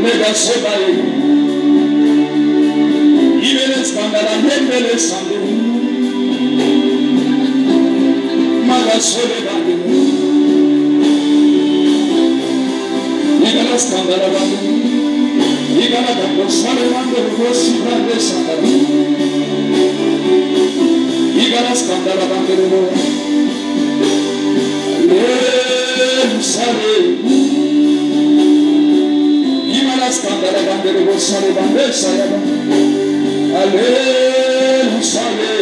Mega Sobae, Ibele Scandala, Membele Sando, Maga Sobae, Ibele Scandala, Ibele Scandala, Salemando, Rosita de Sandala, Ibele Scandala, Le Sale. Scandala bandere bossale bandere sayaba ale sale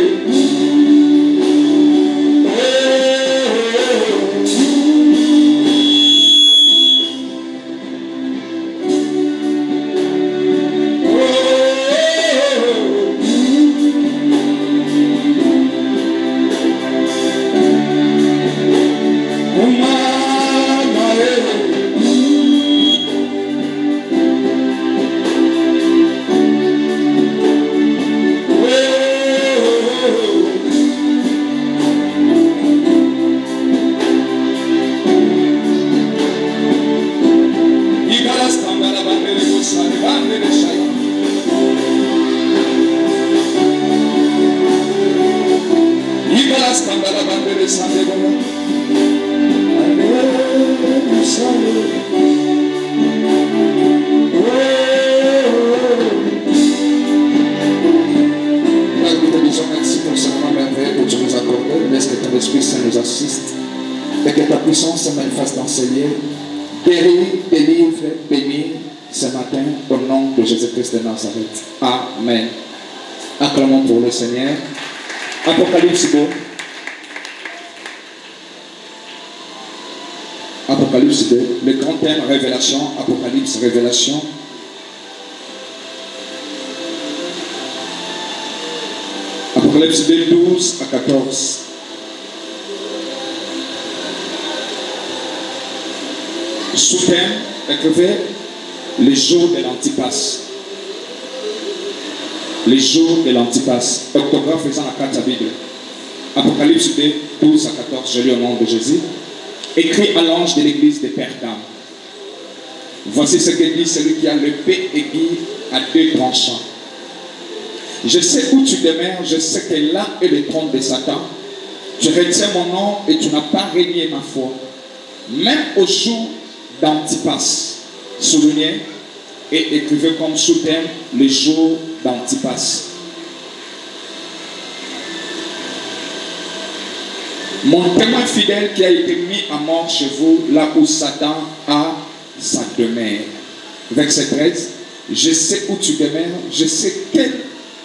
de Nazareth. Amen. Acclamons pour le Seigneur. Apocalypse 2. Apocalypse 2. Le grand thème, révélation. Apocalypse, révélation. Apocalypse 2, 12 à 14. Sous-thème, écrivez les jours de l'Antipas. Les jours de l'Antipas. Octographe faisant la carte à Bible. Apocalypse 2, 12 à 14. Je lis au nom de Jésus. Écrit à l'ange de l'église de Pergame. Voici ce que dit celui qui a l'épée aiguë à deux tranchants. Je sais où tu demeures, je sais que là est le trône de Satan. Tu retiens mon nom et tu n'as pas régné ma foi. Même au jour d'Antipas. Soulignez et écrivez comme sous-thème les jours d'Antipas. Mon témoin fidèle qui a été mis à mort chez vous, là où Satan a sa demeure. Verset 13. Je sais où tu demeures, je sais que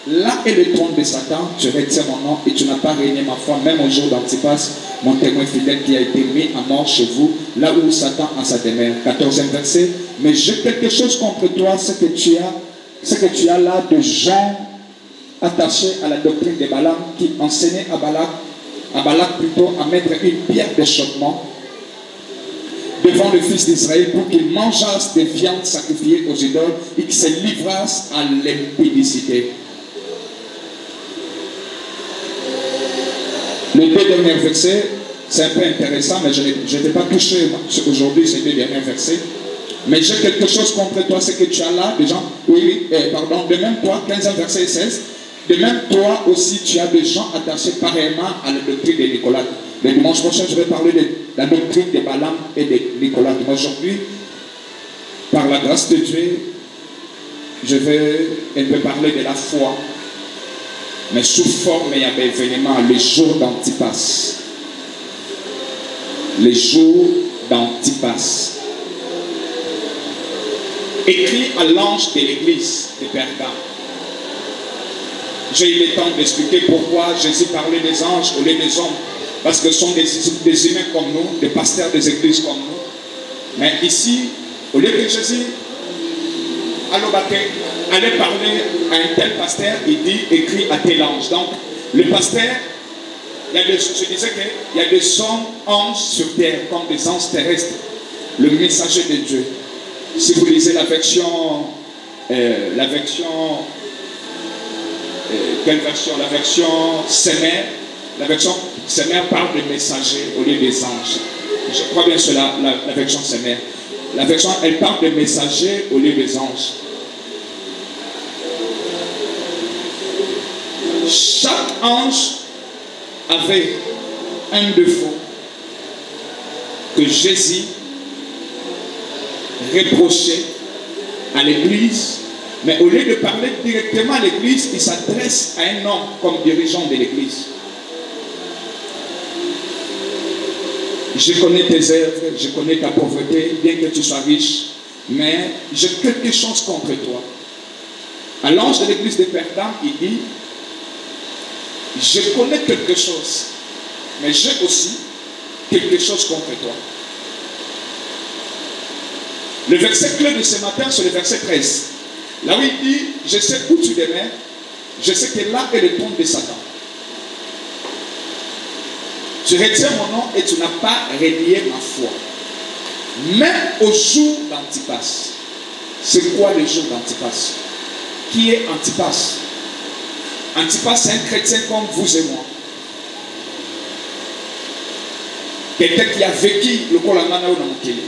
là est le trône de Satan, tu retiens mon nom et tu n'as pas régné ma foi, même au jour d'Antipas, mon témoin fidèle qui a été mis à mort chez vous, là où Satan a sa demeure. 14e verset. Mais j'ai quelque chose contre toi, ce que tu as là de gens attachés à la doctrine de Balaam, qui enseignait à Balak plutôt à mettre une pierre d'achoppement devant le fils d'Israël pour qu'ils mangeassent des viandes sacrifiées aux idoles et qu'ils se livrassent à l'impudicité. Les deux derniers versets, c'est un peu intéressant, mais je ne vais pas toucher aujourd'hui ces deux derniers versets. Mais j'ai quelque chose contre toi, ce que tu as là, des gens, de même toi, 15e verset 16, de même toi aussi tu as des gens attachés pareillement à la doctrine de Nicolas. Le dimanche prochain, je vais parler de la doctrine de Balaam et de Nicolas. Aujourd'hui, par la grâce de Dieu, je vais un peu parler de la foi, mais sous forme et avec événement, les jours d'Antipas. Les jours d'Antipas. Écrit à l'ange de l'église de Pergame. J'ai eu le temps d'expliquer pourquoi Jésus parlait des anges au lieu des hommes. Parce que ce sont des humains comme nous, des pasteurs des églises comme nous. Mais ici, au lieu que Jésus allait parler à un tel pasteur, il dit écrit à tel ange. Donc, le pasteur, je disais qu'il y a des anges sur terre, comme des anges terrestres. Le messager de Dieu. Si vous lisez la version, quelle version? La version Sémère. La version Sémère parle de messagers au lieu des anges. Je crois bien cela, la version Sémère. La version, elle parle de messagers au lieu des anges. Chaque ange avait un défaut que Jésus reprochait à l'église, mais au lieu de parler directement à l'église, il s'adresse à un homme comme dirigeant de l'église. Je connais tes œuvres, je connais ta pauvreté, bien que tu sois riche, mais j'ai quelque chose contre toi. À l'ange de l'église de Pergame, il dit, je connais quelque chose, mais j'ai aussi quelque chose contre toi. Le verset clé de ce matin, c'est le verset 13. Là où il dit, je sais où tu demeures, je sais que là est le trône de Satan. Tu retiens mon nom et tu n'as pas renié ma foi. Même au jour d'Antipas. C'est quoi le jour d'Antipas? Qui est Antipas? Antipas, c'est un chrétien comme vous et moi. Quelqu'un qui a vécu le Kolamana ou Namukele.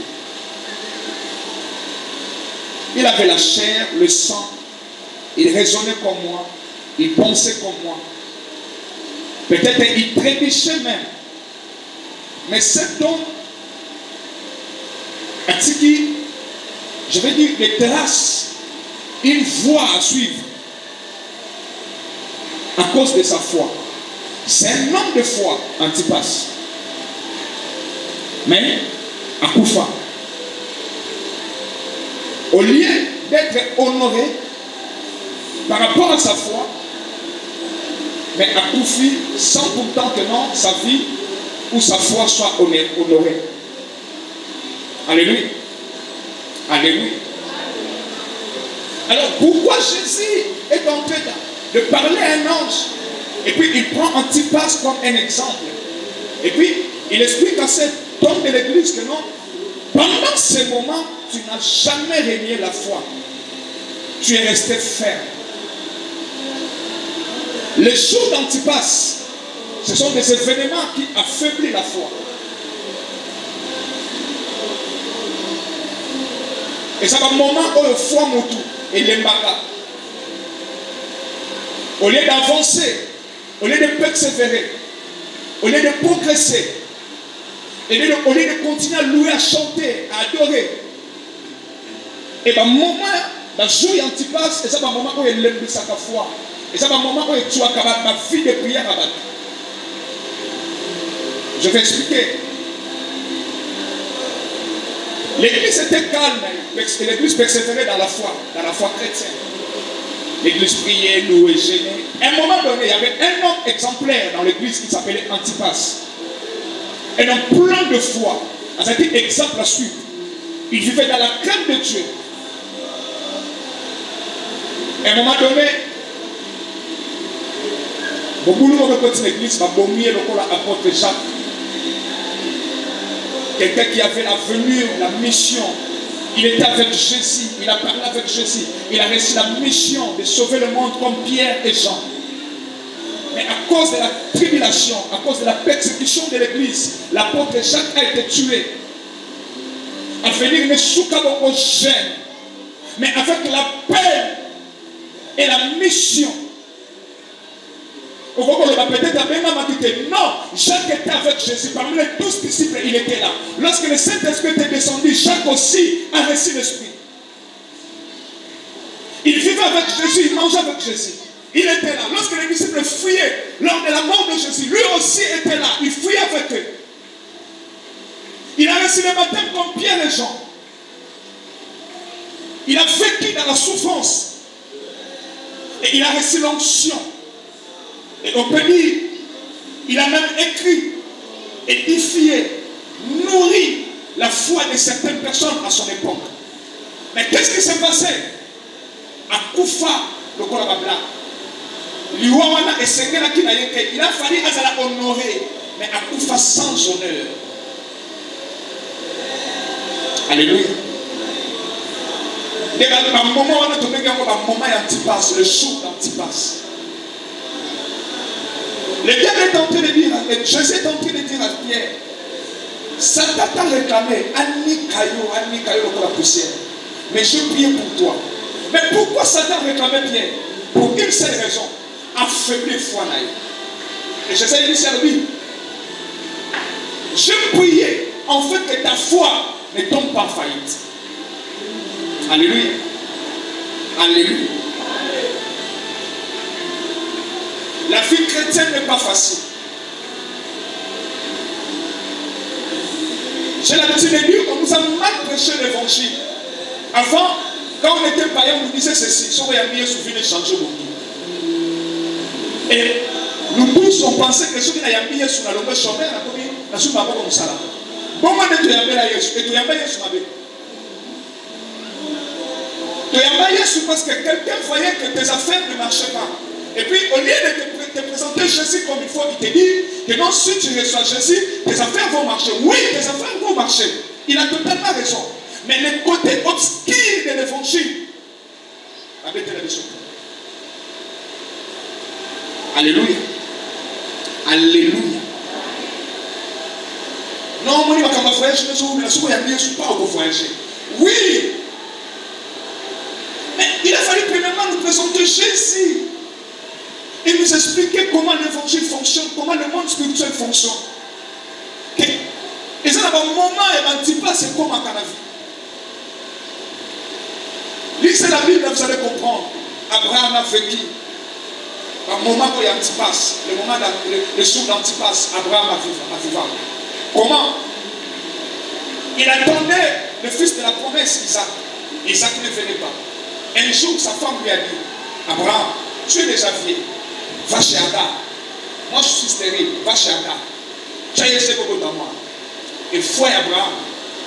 Il avait la chair, le sang. Il raisonnait comme moi. Il pensait comme moi. Peut-être il trébuchait même. Mais cet homme a dit, je vais dire, des traces, une voie à suivre à cause de sa foi. C'est un homme de foi, Antipas. Mais, à Koufa, au lieu d'être honoré par rapport à sa foi, mais à Koufi, sans pourtant que non, sa vie ou sa foi soit honorée. Alléluia. Alléluia. Alors, pourquoi Jésus est en train de parler à un ange? Et puis, il prend Antipas comme un exemple. Et puis, il explique à cet homme de l'église que non, pendant ces moments, tu n'as jamais renié la foi. Tu es resté ferme. Les jours d'Antipas, ce sont des événements qui affaiblissent la foi. Et ça va un moment où la foi motu et l'embarras. Au lieu d'avancer, au lieu de persévérer, au lieu de progresser, et au lieu de continuer à louer, à chanter, à adorer, et bien, moment, dans le jour où Antipas, et ça va un moment où il l'aime sa foi. Et ça va un moment où tu as ma vie de prière à battre. Je vais expliquer. L'église était calme, l'église persévérait dans la foi chrétienne. L'église priait, louait, gênait. À un moment donné, il y avait un homme exemplaire dans l'église qui s'appelait Antipas. Un homme plein de foi. C'est-à-dire exemple à suivre. Il vivait dans la crainte de Dieu. À un moment donné, beaucoup de gens qui l'église va bomber l'apôtre Jacques. Quelqu'un qui avait la venue, la mission. Il était avec Jésus, il a parlé avec Jésus. Il a reçu la mission de sauver le monde comme Pierre et Jean. Mais à cause de la tribulation, à cause de la persécution de l'église, l'apôtre Jacques a été tué. À venir ne soukabongo jeune, mais avec la paix et la mission. Peut-être non, Jacques était avec Jésus. Parmi les 12 disciples, il était là. Lorsque le Saint-Esprit était descendu, Jacques aussi a reçu l'Esprit. Il vivait avec Jésus, il mangeait avec Jésus. Il était là. Lorsque les disciples fuyaient lors de la mort de Jésus, lui aussi était là. Il fuyait avec eux. Il a reçu le baptême comme Pierre et Jean. Il a vécu dans la souffrance. Et il a reçu l'onction. Et on peut dire, il a même écrit, édifié, nourri la foi de certaines personnes à son époque. Mais qu'est-ce qui s'est passé? À Koufa, le Korababla, il a fallu honorer, mais à Koufa sans honneur. Alléluia. Dès un moment, on a trouvé un moment d'Antipas, le jour d'Antipas. Le diable est en train de dire, Jésus est en train de dire à Pierre, Satan t'a réclamé, Annie Caillou, pour la poussière. Mais je priais pour toi. Mais pourquoi Satan réclamait Pierre? Pour une seule raison, affaiblir foi. Et je sais dire c'est lui. Je priais en fait que ta foi ne tombe pas en faillite. Alléluia. Alléluia. La vie chrétienne n'est pas facile. J'ai l'habitude de dire qu'on nous a mal prêché l'évangile. Avant, quand on était païen, on nous disait ceci. Si on a mis sous une changer de vie. Et nous tous on pensait que ceux qui n'ont mis sous la longue chômeur, on a sous ma boue comme ça. Bon, on est là, et tu as mis sous ma boue. Tu as mis sous parce que quelqu'un voyait que tes affaires ne marchaient pas. Et puis, au lieu de te présenter Jésus comme il faut, il te dit que non, si tu reçois Jésus, tes affaires vont marcher. Oui, tes affaires vont marcher. Il a totalement raison. Mais le côté obscur de l'évangile, avec la vision. Alléluia. Alléluia. Non, moi, je vais voyager, je ne suis pas au voyager. Oui. Mais il a fallu premièrement nous présenter Jésus. Et nous expliquer comment l'évangile fonctionne, comment le monde spirituel fonctionne. Et ça, dans un moment, c'est comme à Canavi. Lisez la Bible, vous allez comprendre. Abraham a vécu. Au moment où il y a Antipas, le moment le jour d'Antipas, Abraham a vécu. Comment? Il attendait le fils de la promesse, Isaac. Isaac ne venait pas. Un jour, sa femme lui a dit, Abraham, tu es déjà vieux. Va chez Agar. Moi je suis stérile. Va chez Agar. Tu as laissé beaucoup dans moi. Et foi Abraham.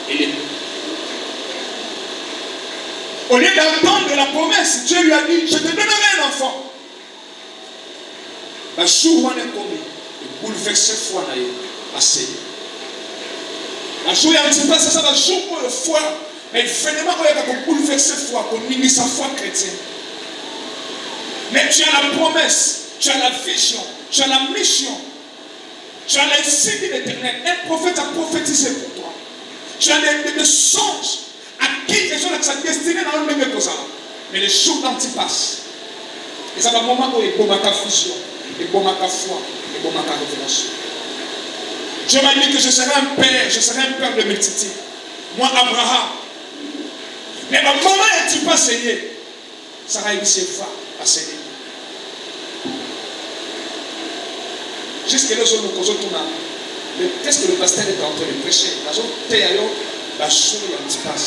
Il est venu. Au lieu d'entendre la promesse, Dieu lui a dit, je te donnerai un enfant. La jour où on est commis, il bouleverse foi à Seigneur. La jour où il y a c'est ça, la jour où le foi, mais finalement, il y a bouleverser foi, qu'on limite sa foi chrétienne. Mais tu as la promesse. Tu as la vision, tu as la mission, tu as les signes de l'éternel. Un prophète a prophétisé pour toi. Tu as des songes à qui les gens ont sa destinée dans le même cosa. Mais les jours d'Antipas, et ça va un moment où il y a une vision, il y a une foi, il y a une révélation. Dieu m'a dit que je serai un père de multitude. Moi, Abraham. Mais au moment où Antipas saigné, ça va initier foi à saigner. Jusque là, qu'est-ce que le pasteur est en train de prêcher? La chose Antipas.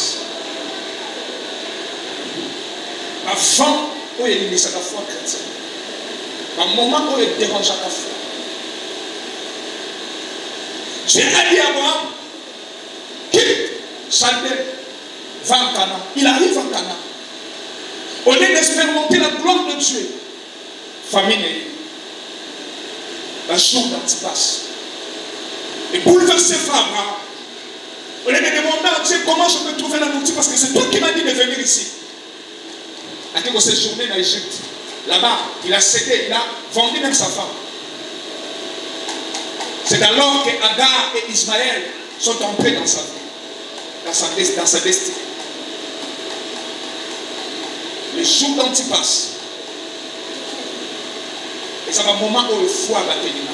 Avant, où il initie sa foi chrétienne. Au moment où il dérange ta foi. Dieu a dit à Abraham, quitte Chaldée, va en Canaan. Il arrive en Canaan. Au lieu d'expérimenter la gloire de Dieu, famine est la jour d'Antipas. Et bouleverser Abraham. Au lieu de demander à Dieu comment je peux trouver la nourriture, parce que c'est toi qui m'as dit de venir ici. À qui vous séjournez dans l'Égypte. Là-bas, il a cédé, il a vendu même sa femme. C'est alors que Agar et Ismaël sont entrés dans sa vie, dans sa destinée. Le jour d'Antipas. Et ça va un moment où le foi va tenir.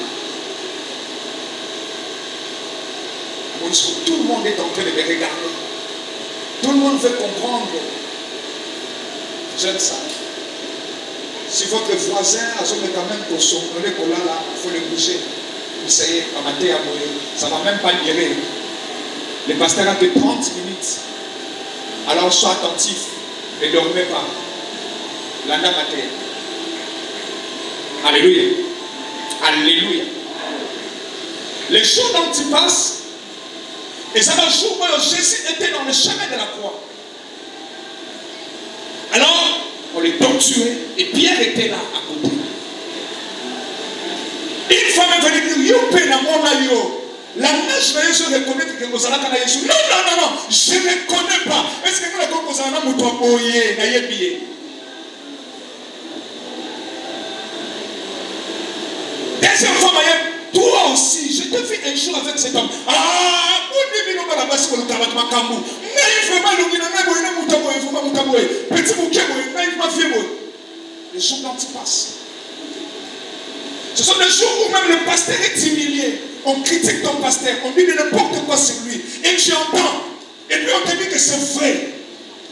Tout le monde est en train de me regarder. Tout le monde veut comprendre. J'aime ça. Si votre voisin a quand même pour son là, il faut le bouger. Essayez, ça ne va même pas durer. Le pasteur a que 30 minutes. Alors sois attentif. Ne dormez pas. L'anda mater. Alléluia. Alléluia. Les jours d'Antipas, et ça va le jour où Jésus était dans le chemin de la croix. Alors, on les torturait et Pierre était là à côté. Une femme est venue dire, la neige va se reconnaître que vous allez à Jésus. Non, je ne connais pas. Est-ce que vous allez à Moutoboye, Nayebiye? Deuxième femme, toi aussi, je te vis un jour avec cet homme. Ah, Les jours d'Antipas. Ce sont des jours où même le pasteur est humilié. On critique ton pasteur, on dit de n'importe quoi sur lui. Et tu entends. Et puis on te dit que c'est vrai.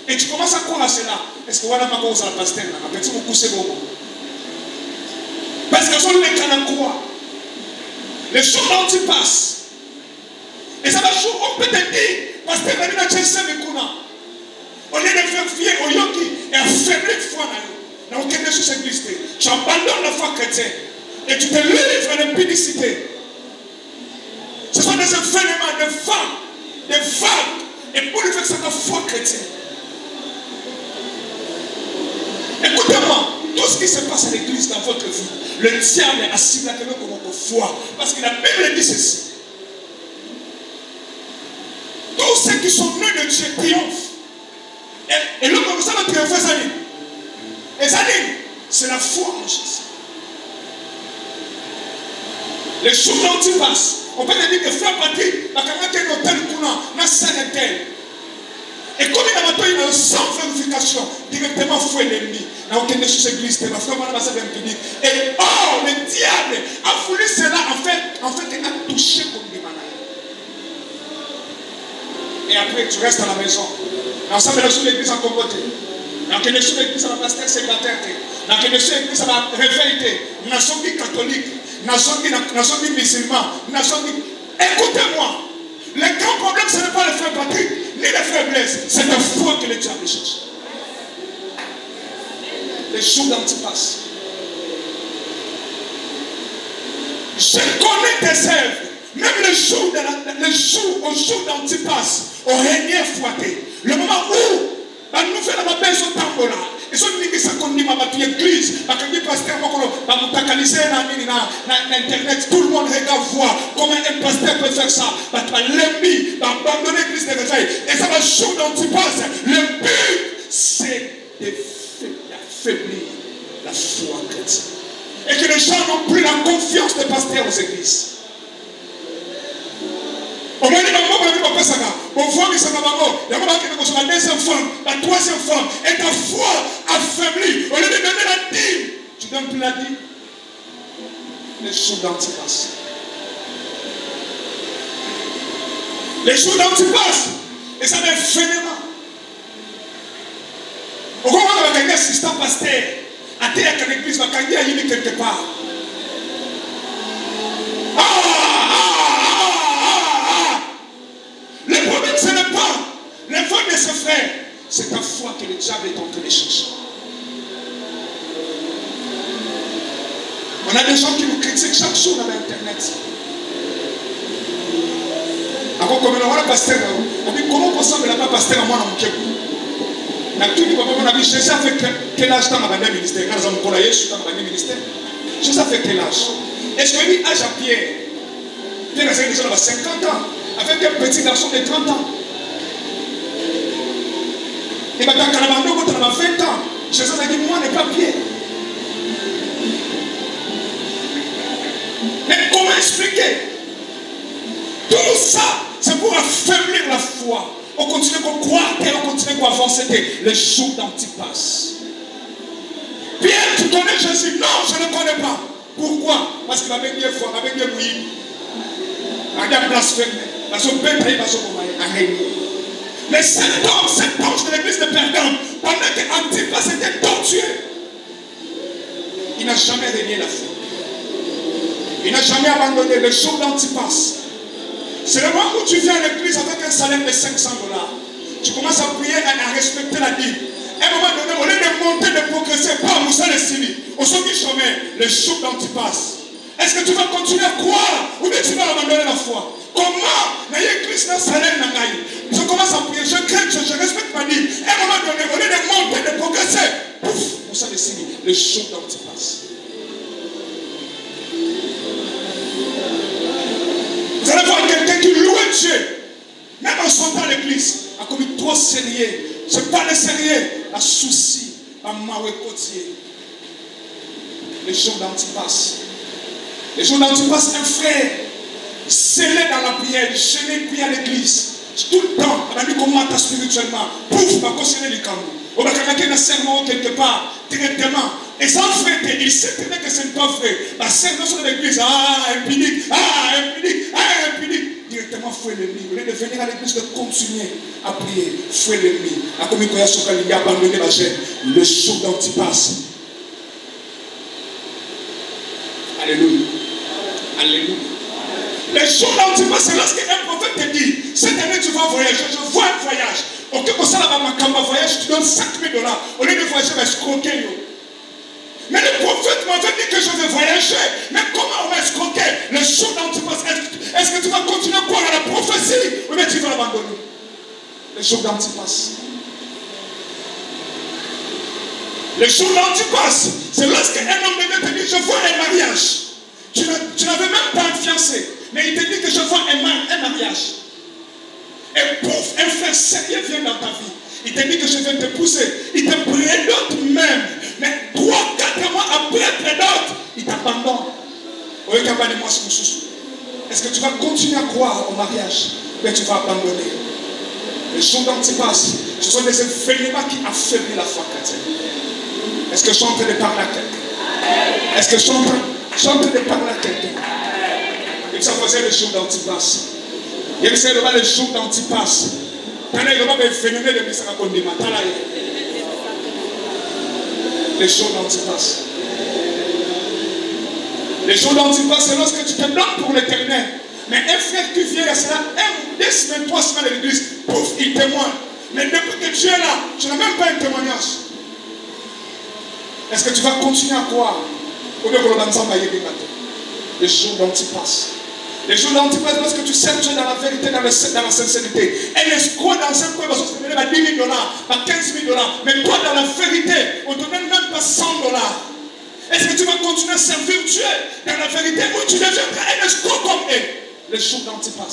Et tu commences à croire à cela. Est-ce que voilà ma cause à la pasteur? Petit beaucoup c'est bon. Parce que ce sont les canons croix. Les jours d'Antipas. Et ça va jouer, on peut te dire, pasteur, au lieu de faire fier au yoki et affaiblir foi dans aucune chose existée, tu abandonnes la foi chrétienne et tu te livres de publicité. Ce sont des événements, des vagues, et pour le faire, c'est ta foi chrétienne. Écoutez-moi, tout ce qui se passe à l'église dans votre vie, le diable est assis là comme votre foi, parce que la Bible dit ceci. Tous ceux qui sont nés de Dieu triomphent. Et l'homme comme ça va triompher, ça dit. Et ça dit, c'est la foi en Jésus. Les jours dont tu passes, on peut te dire que frère Patrick, la caméra qui est dans tel courant, n'a scène tel. Et comme il a maintenant une sans vérification, directement foi l'ennemi. Dans aucune des choses église, ma frère, on va se faire public. Et oh, le diable a voulu cela, en fait, il a touché comme des malades. Et après, tu restes à la maison. Ensemble, les choses de l'église en communauté. Dans quelle chose de l'église, ça va passer célibataire. Dans quelle chose de l'église, ça va réveiller. Nation qui catholique, nation qui musulman, nation qui. Écoutez-moi. Le grand problème, ce n'est pas le frère Patrick, ni les faiblesses. C'est la foi que le diable cherche. Les jours d'Antipas. Je connais tes œuvres. Même le jour d'Antipas, au régnier fouetté. Le moment où la nouvelle a besoin de tambola. Et ce qui ça qu'on dit ma église, parce que le pasteur va localiser dans internet, tout le monde regarde voir comment un pasteur peut faire ça. L'ennemi va abandonner l'église de réveil. Et ça va jour d'Antipas. Le but, c'est d'affaiblir la foi chrétienne. Et que les gens n'ont plus la confiance des pasteurs aux églises. On va dire la deuxième femme, la troisième femme, et ta foi affaiblie. Au lieu de donner la dîme, tu donnes plus la dîme. Les jours d'Antipas. Les jours d'Antipas. Et ça devient phénomène. Au moment où on va gagner assistant pasteur, à terre que l'église va gagner à y quelque part. Le problème, ce n'est pas l'effort de ce frère, c'est ta foi que le diable est en train de chercher. On a des gens qui nous critiquent chaque jour dans l'internet. Alors, comme on a le pasteur, on dit comment on ressemble à la pasteur à moi dans mon cœur. On a dit, Jésus a fait quel âge dans le ministère? Jésus a fait quel âge? Est-ce qu'il dit âge à Pierre? Pierre a déjà 50 ans. Avec un petit garçon de 30 ans. Et maintenant, quand on a 20 ans, Jésus a dit, moi, n'est pas Pierre. Mais comment expliquer? Tout ça, c'est pour affaiblir la foi. On continue à croire et on continue à avancer les jours d'Antipas. Pierre, tu connais Jésus? Non, je ne connais pas. Pourquoi? Parce qu'il avait bien foi, il avait bien bouilli. Il a blasphémé. Mais cet ange de l'église de Pergame, pendant que Antipas était torturé, il n'a jamais renié la foi. Il n'a jamais abandonné le jour d'Antipas. C'est le moment où tu viens à l'église avec un salaire de $500. Tu commences à prier et à respecter la dîme. À un moment donné, au lieu de monter, de progresser, pas vous allez signer. Au sommet chemin, le jour d'Antipas. Est-ce que tu vas continuer à croire ou bien tu vas abandonner la foi? Comment l'église n'a salaire n'a pas eu? Je commence à prier, je crains, je respecte ma dîme. À un moment donné, au lieu de monter, de progresser, pouf, vous allez signer. Le jour d'Antipas. Vous allez voir quelqu'un qui loue Dieu, même en sortant à l'église, a commis trop sérieux. Je parle de sérieux, à souci, à mauvais côtier. Les jours d'Antipas. Les jours d'Antipas, un frère, scellé dans la prière, gêné, prie à l'église. tout le temps, on a dit comment t'as spirituellement. Pouf, va cautionner les camps. On va craquer un serment quelque part, directement. Et sans frère, il sait très bien que c'est pas vrai. La serment sur l'église, impunique, impunique. Directement, fouet l'ennemi. Au lieu de venir à l'église, de continuer à prier, fouet l'ennemi. À comme il y a sur il a abandonné ma chaîne. Le jour d'Antipas. Alléluia. Alléluia. Le jour d'Antipas, c'est lorsqu'un prophète te dit, cette année tu vas voyager, je vois un voyage. Ok, pour ça, là-bas, quand on voyage, tu donnes 5 000 $. Au lieu de voyager, je vais escroquer. Mais le prophète m'avait dit que je vais voyager. Mais comment on va escroquer le jour d'Antipas? Est-ce que tu vas continuer à croire à la prophétie ou bien tu vas l'abandonner? Le jour d'Antipas. Le jour d'Antipas, c'est lorsqu'un homme de Dieu te dit, je vois un mariage. Tu n'avais même pas un fiancé. Mais il te dit que je vois un mariage. Et pouf, un frère sérieux vient dans ta vie. Il te dit que je viens te pousser. Il te prédote même. Mais 3-4 mois après prédote, il t'abandonne. Est-ce que tu vas continuer à croire au mariage? Mais tu vas abandonner. Les jours d'Antipas, ce sont des événements qui affaiblissent la foi chrétienne. Est-ce que je suis en train de parler à quelqu'un? Est-ce que je suis en train de parler à quelqu'un? Et ça faisait le jour d'Antipas. Il y a le jour d'Antipas. Les jours d'Antipas. Les jours d'Antipas, c'est lorsque tu te donnes pour l'éternel. Mais un frère qui vient, c'est là, 1, 2 semaines, 3 semaines à l'église, pouf, il témoigne. Mais depuis que tu es là, tu n'as même pas un témoignage. Est-ce que tu vas continuer à croire? Les jours d'Antipas. Les jours d'Antipas, parce que tu sers Dieu dans la vérité, dans la sincérité. Un escroc dans un coin va se donner à 10 000 $, à 15 000 $. Mais toi, dans la vérité, on ne te donne même pas 100 $. Est-ce que tu vas continuer à servir Dieu dans la vérité ou tu deviendras un escroc comme eux? Les jours d'Antipas.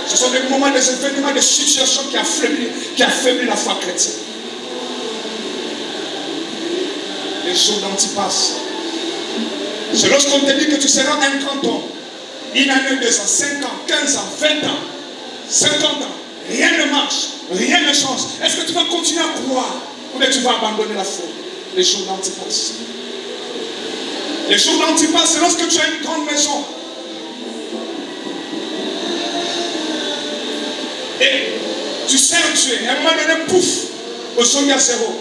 Ce sont des moments, des événements, des situations qui affaiblissent la foi chrétienne. Les jours d'Antipas. C'est lorsqu'on te dit que tu seras un grand homme. Une année, 2 ans, 5 ans, 15 ans, 20 ans, 50 ans. Rien ne marche, rien ne change. Est-ce que tu vas continuer à croire ou bien tu vas abandonner la foi? Les jours d'Antipas. Les jours d'Antipas, c'est lorsque tu as une grande maison. Et tu sers Dieu. Et à un moment donné, pouf, au sommet à zéro.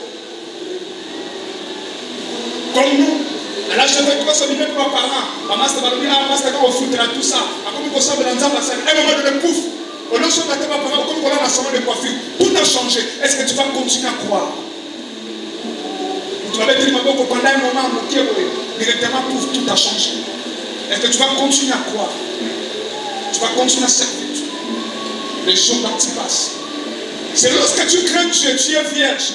Comme nous. À l'âge de 23, ça devient 3 par an. Maman, ça va dire, ah, parce qu'on fout tout ça. À comme on s'en va dans un bassin. À un moment donné, pouf. Au lieu de se battre par an, comme on a un salon de coiffure. Tout a changé. Est-ce que tu vas continuer à croire? Tu vas dire, pendant un moment, directement, pouf, tout a changé. Est-ce que tu vas continuer à croire? Tu vas continuer à servir Dieu. Les jours d'Antipas. C'est lorsque tu crains Dieu, tu es vierge.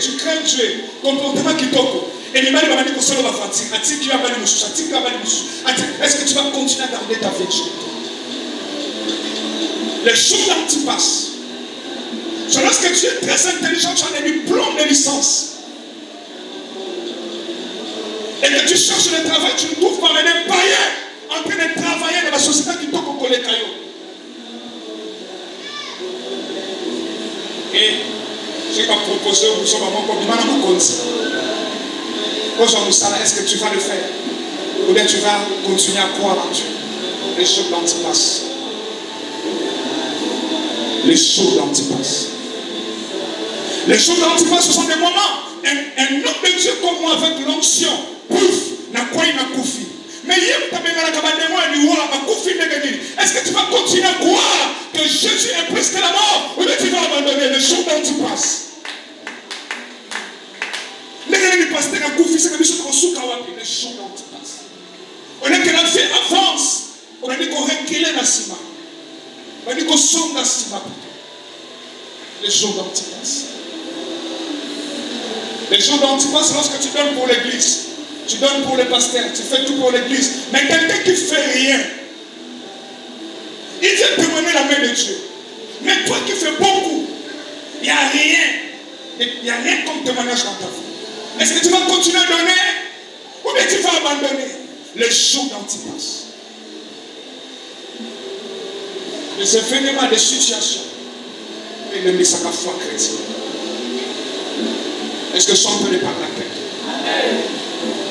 Tu crains Dieu. Comportement qui toque. Et les mari va dire que c'est la fatigue. Est-ce que tu vas continuer à garder ta virginité? Les jours d'Antipas. C'est lorsque tu es très intelligent, tu as des diplômes de licence. Et que tu cherches le travail, tu ne trouves pas des païens en train de travailler dans la société qui toque au collège. Et je vais proposer aux gens comme il est-ce que tu vas le faire? Ou bien tu vas continuer à croire en Dieu? Les jours d'Antipas. Les jours d'Antipas. Les jours d'Antipas, ce sont des moments. Un homme de Dieu comme moi avec l'onction, pouf, n'a quoi il n'a koufi. Mais hier, tu as bien la cabane de moi et du roi, ma koufi de gagner. Est-ce que tu vas continuer à croire que Jésus est presque la mort? Ou bien tu vas abandonner les jours d'Antipas? Les pasteurs à koufi, c'est que les jours d'Antipas. On a que la vie avance. On a dit qu'on recule dans le ciment. On a dit qu'on sombre dans le ciment. Les jours d'Antipas. Les jours d'Antipas, c'est lorsque tu donnes pour l'église. Tu donnes pour le pasteur. Tu fais tout pour l'église. Mais quelqu'un qui ne fait rien, il vient témoigner la main de Dieu. Mais toi qui fais beaucoup, il n'y a rien. Il n'y a rien comme témoignage dans ta vie. Est-ce que tu vas continuer à donner ou bien tu vas abandonner? Les jours d'Antipas. des événements, des situations. Et il met sa foi chrétienne. Est-ce que je suis en train de parler à quelqu'un?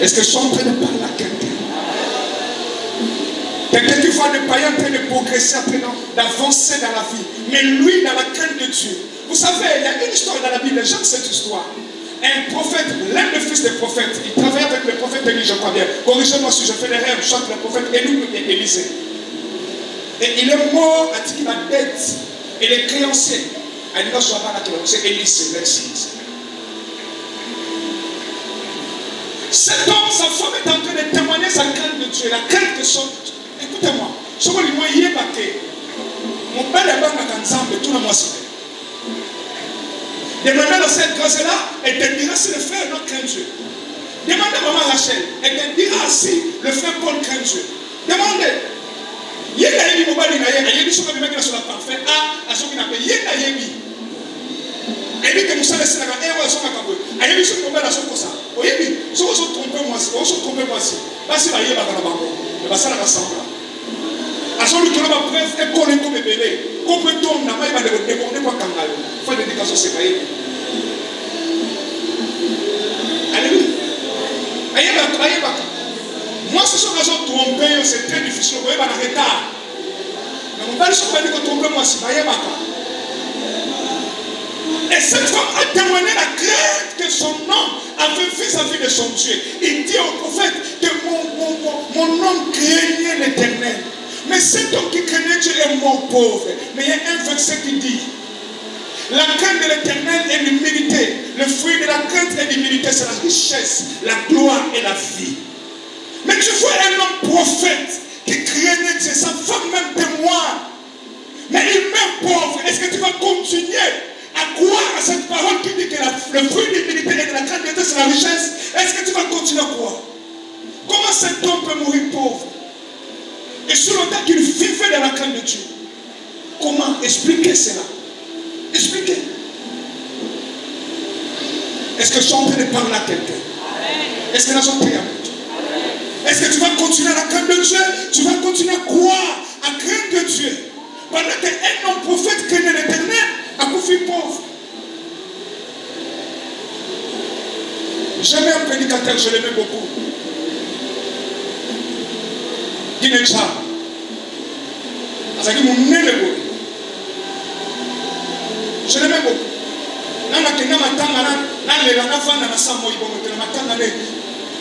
Est-ce que je suis en train de parler à quelqu'un? Quelqu'un qui voit le païen en train de progresser, d'avancer dans la vie. Mais lui, dans la crainte de Dieu. Vous savez, il y a une histoire dans la Bible, j'aime cette histoire. Un prophète, l'un des fils des prophètes, il travaille avec le prophète Élie, je crois bien. Corrigez-moi si je fais des rêves, je chante le prophète Élisée. Et il est mort à qui la dette. Et les créanciers, à l'île soit pas là, c'est Élisée, merci. Cet homme, sa femme est en train de témoigner sa crainte de Dieu, la crainte de son. Écoutez-moi, ce que je dis, mon père est banque à ensemble, tout le monde se fait. Demandez à cette grâce-là, elle te dira si le frère non craint Dieu. Demandez à maman Rachel, elle te dira si le frère Paul craint Dieu. Demandez. Il y a des gens qui sont sur la parfait. Ah, à ceux qui n'appellent, il y a des gens. Elle dit que nous sommes laissés là, et on s'en va comme ça. Elle dit que nous sommes là, ça. Oui, oui, si on se trompe, moi, si on se trompe, moi, si. Là, c'est là, il y a la banque. Il va s'en rassembler. À celui qui va preuve, et qu'on est comme bébé. Qu'on peut tomber, il va le déborder pour Kangal. Il faut l'éducation, c'est pas. Alléluia. Moi, ce sont les gens trompés, c'est très difficile. Vous voyez, il va en retard. Mais mon père, ne sont pas dit que tromper moi, c'est pas. Et cette femme a témoigné la crainte que son homme avait vis-à-vis de son Dieu. Il dit au prophète que mon homme craignait l'Éternel. Mais cet homme qui craignait Dieu est mort pauvre. Mais il y a un verset qui dit: la crainte de l'Éternel est l'humilité. Le fruit de la crainte et l'humilité, c'est la richesse, la gloire et la vie. Mais tu vois un homme prophète qui craignait Dieu, sa femme même témoigne. Mais il meurt pauvre. Est-ce que tu vas continuer à croire à cette parole qui dit que le fruit de l'humilité et de la crainte de Dieu, c'est la richesse? Est-ce que tu vas continuer à croire? Comment cet homme peut mourir pauvre? Et sur le temps qu'il vivait dans la crainte de Dieu. Comment expliquer cela? Expliquer. Est-ce que je suis en train de parler à quelqu'un? Est-ce que nous sommes prêts avec Dieu? Est-ce que tu vas continuer à la crainte de Dieu? Tu vas continuer à croire à crainte de Dieu? Pendant qu'un homme prophète craignait l'Éternel, a couffé pauvre. J'aimais un prédicateur, je l'aimais beaucoup. Guinécha. C'est-à-dire mon nez le beau. Je l'aimais beaucoup.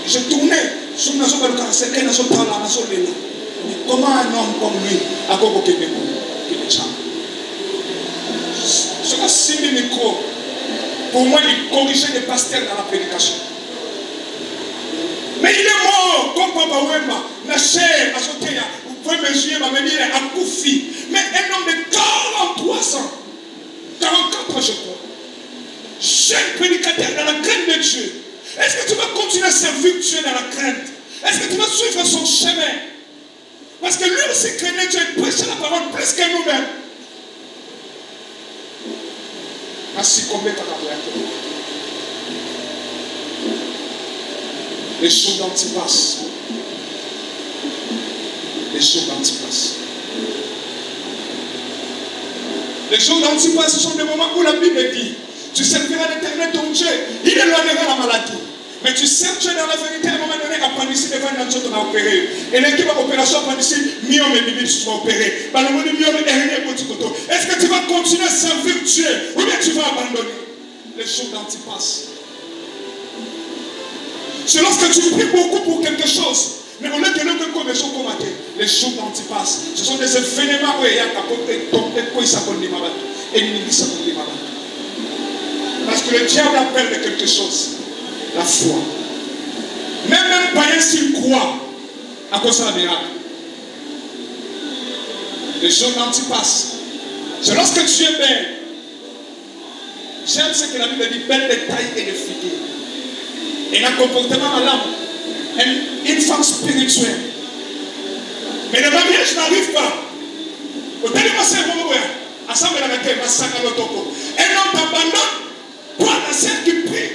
Je tournais sur la zone de c'est la zone de la zone de là. Comment un homme comme lui a convoqué mes mots? Je vais signer le micro. Pour moi, il corrigeait les pasteurs dans la prédication. Mais il est mort, comme Papa Wemba, la chair, à Sotéa, vous pouvez mesurer, ma mère, à Koufi. Mais un homme de 43 ans, 44 ans, je crois. Jeune prédicateur dans la crainte de Dieu. Est-ce que tu vas continuer à servir Dieu dans la crainte? Est-ce que tu vas suivre son chemin? Parce que lui aussi craignait Dieu, il prêchait la parole plus que nous-mêmes. Ainsi combien t'as appris? Les choses d'Antipas. Les choses d'Antipas. Les choses d'Antipas, ce sont des moments où la Bible dit: tu serviras l'Éternel ton Dieu, il éloignera la maladie. Mais tu sers Dieu dans la vérité, à un moment donné, appendicite devant un autre, on a opéré. Et l'équipe d'opération appendicite, mieux mais bibi, tu vas opérer. Est-ce que tu vas continuer à servir Dieu ou bien tu vas abandonner? Les choses d'Antipas. C'est lorsque tu pries beaucoup pour quelque chose. Mais au lieu que nous connaissons comment les choses d'Antipas, ce sont des événements où il y a capoté, tombé, quoi il s'appelle les malades. Et il s'appelle les malades. Parce que le diable appelle de quelque chose. La foi. Même païen s'il croit, à cause de la miracle. Les choses d'Antipas. C'est lorsque tu es belle. J'aime ce que la Bible dit, belle de taille et de figure. Et un comportement à l'âme. Une femme spirituelle. Mais le mariage n'arrive pas. Au tellement c'est bon, ensemble la terre, un homme t'abandonne. Toi, la sœur qui prie.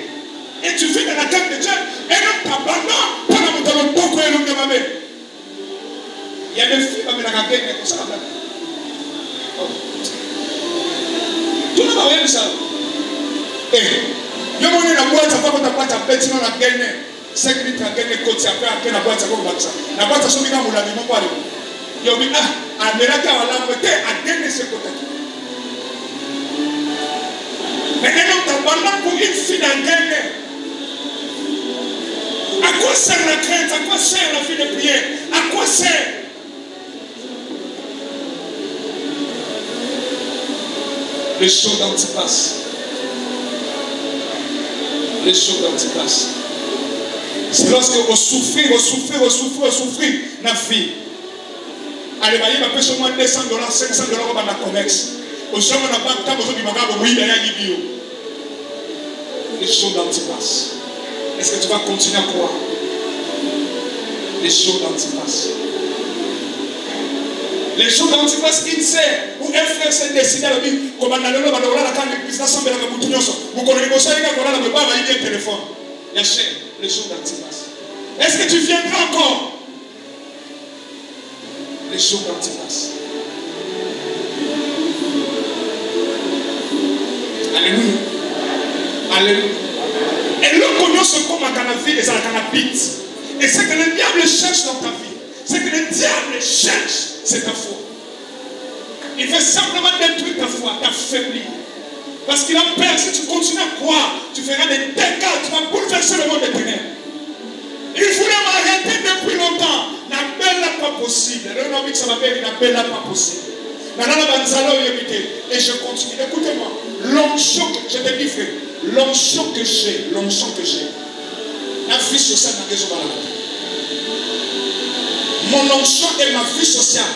Et tu vis dans la tête de Dieu. Un homme t'abandonne. Toi, la montagne, ton et l'homme de ma mère. Il y a des filles, mais la comme ça. va voir ça. Eh, je vais la boîte, ça va pas ta boîte à peine, sinon la gagne. 5 minutes à gagner côté, après la boîte, ça va voir ça. La boîte, ça va bien, vous l'avez pas. Il y a dit, ah, à Mélaka, à la moitié, à gagner ce côté. Mais un homme d'abandon pour une fille à gagner. À quoi sert la crainte? À quoi sert la vie de prière? À quoi sert? Les choses d'Antipas. Les choses d'Antipas. C'est lorsque vous souffrez, la vie. Allez, il va payer au moins $200, $500 dans la commerce. Au sommet de la banque, quand vous avez dit, les choses d'Antipas. Est-ce que tu vas continuer à croire? Les choses d'Antipas. Les choses d'Antipas, il sait, où un frère s'est décidé à dire, comme on a le nom de la carte de business, vous connaissez le téléphone. Les choses d'Antipas. Est-ce que tu viendras encore? Les choses d'Antipas. Alléluia. Alléluia. Et l'homme connaît ce qu'on a dans la vie et ça habite. Et ce que le diable cherche dans ta vie, ce que le diable cherche, c'est ta foi. Il veut simplement détruire ta foi, t'affaiblir. Parce qu'il a peur, si tu continues à croire, tu feras des dégâts, tu vas bouleverser le monde des ténèbres. Il voulait m'arrêter depuis longtemps. La belle n'est pas possible. Le nom que ça m'appelle, la belle n'est pas possible. Et je continue. Écoutez-moi. L'onction que je te dis, frère, l'onction que j'ai, la vie sociale n'a pas besoin. Mon onction et ma vie sociale,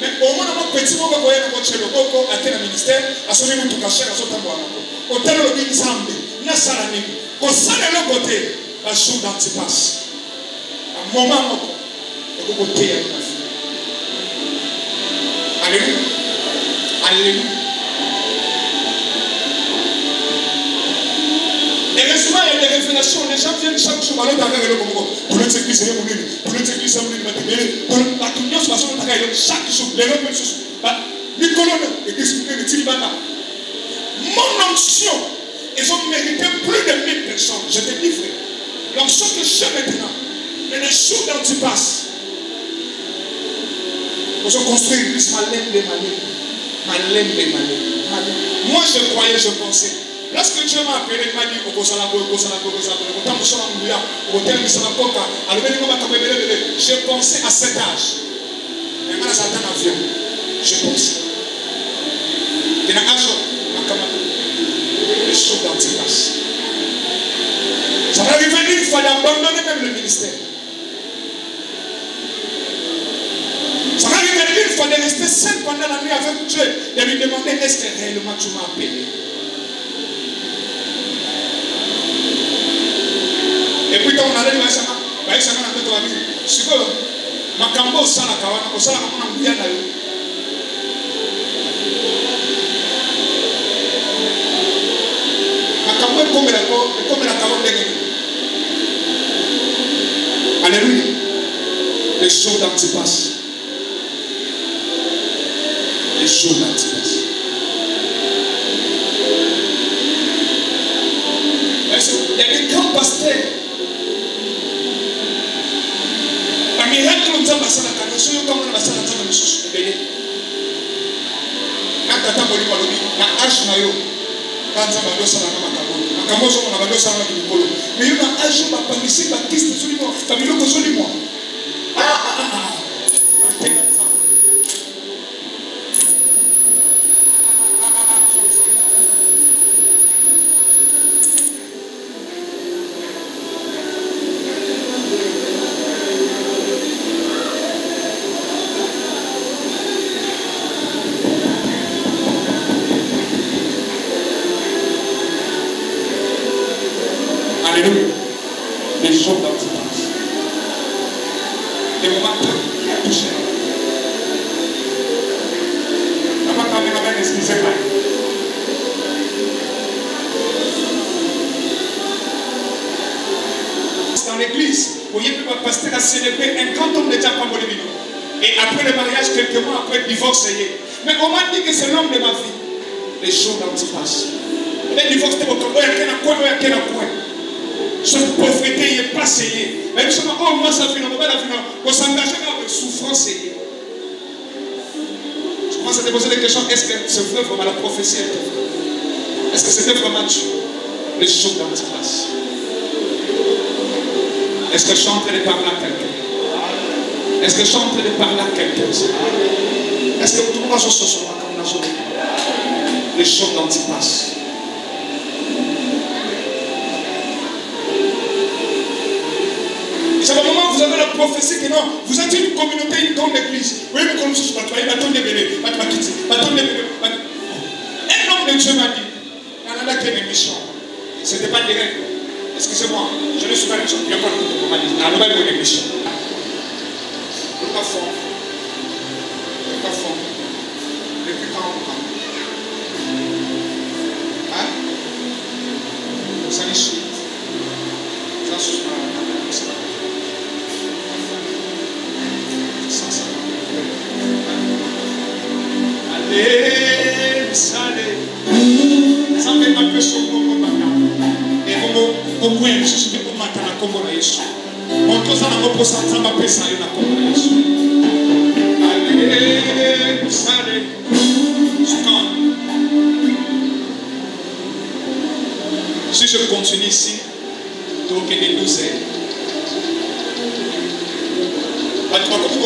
mais au moins, mon petit moment, vous voyez, votre logo, à quel ministère, à son niveau, tout caché, à son tambour. Au tel lobby, il s'en met. N'a ça la nuit. Au sein de l'autre côté, la chose d'Antipas. À un moment, au côté, il y a une vie. Alléluia. Alléluia. Et récemment, il y a des révélations. Les gens viennent chaque jour à l'autre avec le Congo. Pour les églises, c'est mon livre. Pour les églises, c'est mon livre. La communion, c'est mon livre. Chaque jour, les gens viennent. Nicolas, l'église, le Tilibana. Mon onction, ils ont mérité plus de 1000 personnes. Je te dis, frère. L'onction que j'ai maintenant, mais les jours d'Antipas. Ils ont construit une église malène. Moi, je croyais, je pensais. Lorsque Dieu m'a appelé, il m'a dit, je pensais à cet âge. Mais maintenant, ça attend l'avion. Je pensais. Les choses d'Antipas. Ça va arriver une fois d'abandonner même le ministère. Ça va arriver une fois de rester seul pendant la nuit avec Dieu et lui demander est-ce que réellement tu m'as appelé. Et puis quand on allait dire ça, ça m'a dit c'est que ma cambo sala kawana ko sala kama mbia na yo. Ma cambo comme la kawana de. Alléluia. Les choses d'Antipas. Les choses d'Antipas. Il y a des grands pasteurs. Un miracle nous a passé la canne. Soyons comme on a passé la canne de Moussous. Quand tu as tapé le ballon, la hache maillot. Quand tu as tapé le ballon, la camozo, on a ballon ça dans le bolo. Mais il y a une hache qui va pas ici, Baptiste, absolument. Tu as mis le coso du mois. Les choses d'Antipas. Des moments très touchés. La main quand même avait excusé pas. Dans l'église, vous voyez que le pasteur a célébré un grand homme de Dieu comme Bolivino. Et après le mariage, quelques mois après le divorce, mais on m'a dit que c'est l'homme de ma vie. Les jours d'Antipas. Les divorces, c'est beaucoup. Il y a un coin. Cette pauvreté, il n'est pas essayé. Mais justement, oh, moi, ça fait on s'engage dans la souffrance. Je commence à te poser des questions. Est-ce que c'est vrai vraiment la prophétie? Est-ce que c'était vraiment Dieu? Les jours d'Antipas. Est-ce que je suis en train de parler à quelqu'un? Est-ce que je suis en train de parler à quelqu'un? Est-ce que tout le monde se souvient comme dans son les jours d'Antipas? C'est le moment où vous avez la prophétie que non, vous êtes une communauté, une grande église. Oui, mais comme je un homme de Dieu m'a dit, il y a une émission. Ce n'était pas direct. Excusez-moi, je ne suis pas émission. Il n'y a pas de mal. Il y a une émission. Le pas fort. Le pas fort. Depuis quand? Hein? Ça les chute. Ça se passe. Allez, salé. Ça fait ma personne comme et au moins, je suis venu pour matin à Congo na Yesu. On tous en a reposé ça m'a pensé à Congo na Yesu. Allez, salé. Si je continue ici, donc il y a des 12 heures.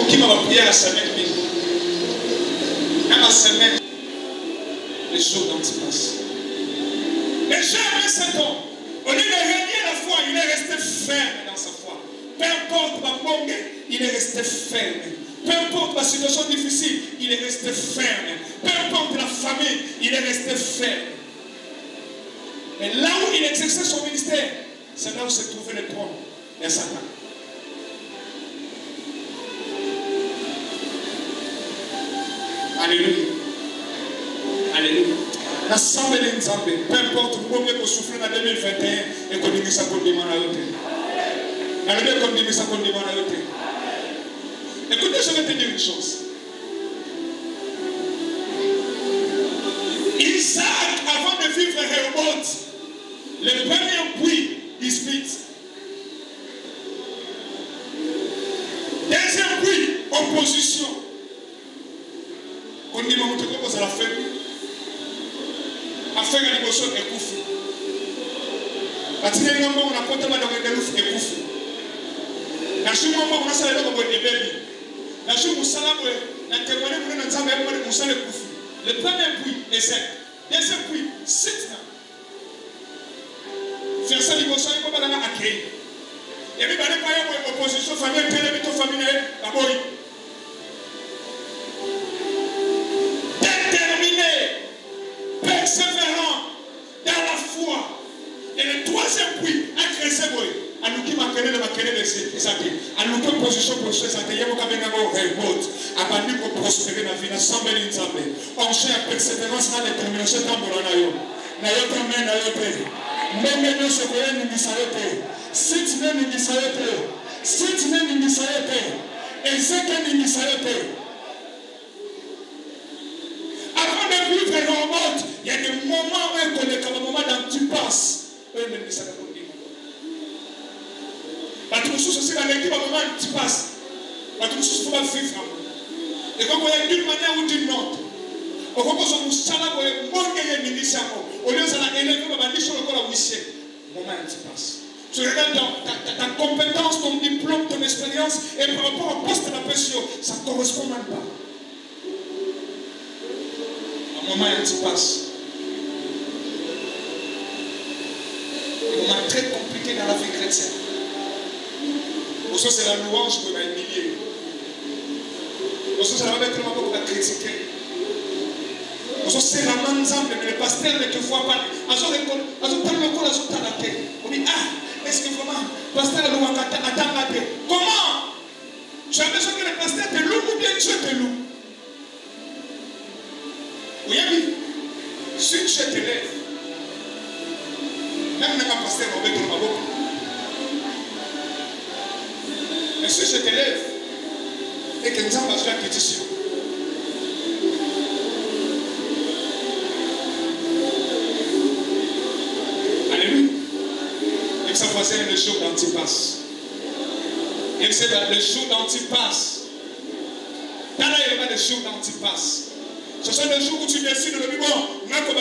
Qui m'a prié à la semaine, à la semaine, les jours d'Antipas. Mais jamais cet homme, au lieu de régner la foi, il est resté ferme dans sa foi. Peu importe ma bonne, il est resté ferme. Peu importe la situation difficile, il est resté ferme. Peu importe la famille, il est resté ferme. Mais là où il exerçait son ministère, c'est là où se trouvait le trône de Satan. Alléluia. Alléluia. L'assemblée des Nzambé, peu importe combien vous souffrez en 2021 et qu'on dit ça qu'on demande à l'autre. Alléluia, qu'on dit ça qu'on demande à l'autre. Écoutez, je vais te dire une chose. Isaac, avant de vivre Rehoboth, le premier puits, dispute. Deuxième puits, opposition. On dit, on te propose à la fin. Afin que l'émotion est couffe. Parce que les gens on a compté mal dans les loups et couffe. La chose on a salé dans le bébé. La chose où salam la témoigné pour nous ensemble on salé couffe. Le premier puits est sec. Deuxième puits, c'est ça. Faire ça l'émotion il faut pas la accueillir. Et puis par exemple opposition famille télévision familiale la boy. Persévérant dans la foi. Et le troisième puits, à crescer, à nous qui m'a créé de ça. À nous qui position pour ce ça. Il y a beaucoup de remote. À banni pour prospérer dans la vie. Ensemble, on cherche la persévérance, la détermination. Nayo kamen nayo pe. Meme no sokoye ni misayote. Sit ne ni misayote. Sit ne ni misayote. Ezeke ni misayote. Avant de vivre en mode, il y a des moments où on est comme un moment d'Antipas. Eux ne disent pas comme dit. La trousse aussi dans l'équipe, un moment d'Antipas. La trousse, il faut pas vivre. Et comme il y a d'une manière ou d'une autre. Au moment où on s'en a une émission, au lieu de s'élever, on va dire sur le corps à Wissie. Moment d'Antipas. Tu regardes ta compétence, ton diplôme, ton expérience, et par rapport au poste de la pression, ça ne correspond même pas. Moment Antipas. Un moment très compliqué dans la vie chrétienne. Pour ça, c'est la louange qu'on a humilié. Pour ça, c'est la même qu'on va critiquer. Pour ça, c'est la même ensemble, mais le pasteur ne te voit pas. On dit, ah, est-ce que vraiment, pasteur attend la paix? Comment? Tu as besoin que le pasteur te loue ou bien Dieu te loue? Oui, oui. Si tu te lèves, même un pasteur va mettre ma boca. Mais si je te lève, et que nous avons besoin de pétition, voisin le jour d'Antipas. Il sait le jour d'Antipas. Là, il y a le jour d'Antipas. Ce sont les jours où tu décides de dire, bon, même quand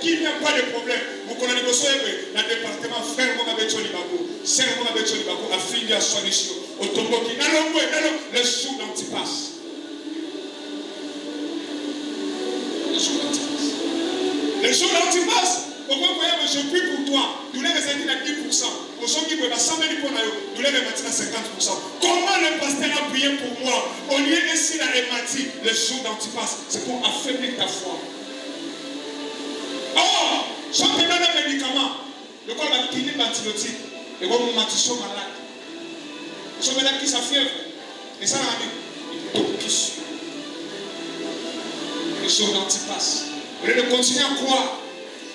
il n'y a pas de problème. Vous connaissez le département frère, mon abbé Tcholibakou, sœur, mon abbé Tcholibakou, a fini à solution. Au tombeau qui n'a le jour d'Antipas. Le jour d'Antipas. Le jour d'Antipas. Pourquoi je prie pour toi? Nous les réservons à 10%. Au son qui peut pas 100 000 pour nous les remettons à 50%. Comment le pasteur a prié pour moi? Au lieu d'essayer à ématir le jour d'Antipas, c'est pour affaiblir ta foi. Or, je te donne un médicament. Le corps va clinique antibiotique. Et vous m'attisez malade. Je suis malade qui sa fièvre. Et ça, il tombe dessus. Le jour d'Antipas. Au lieu de continuer à croire.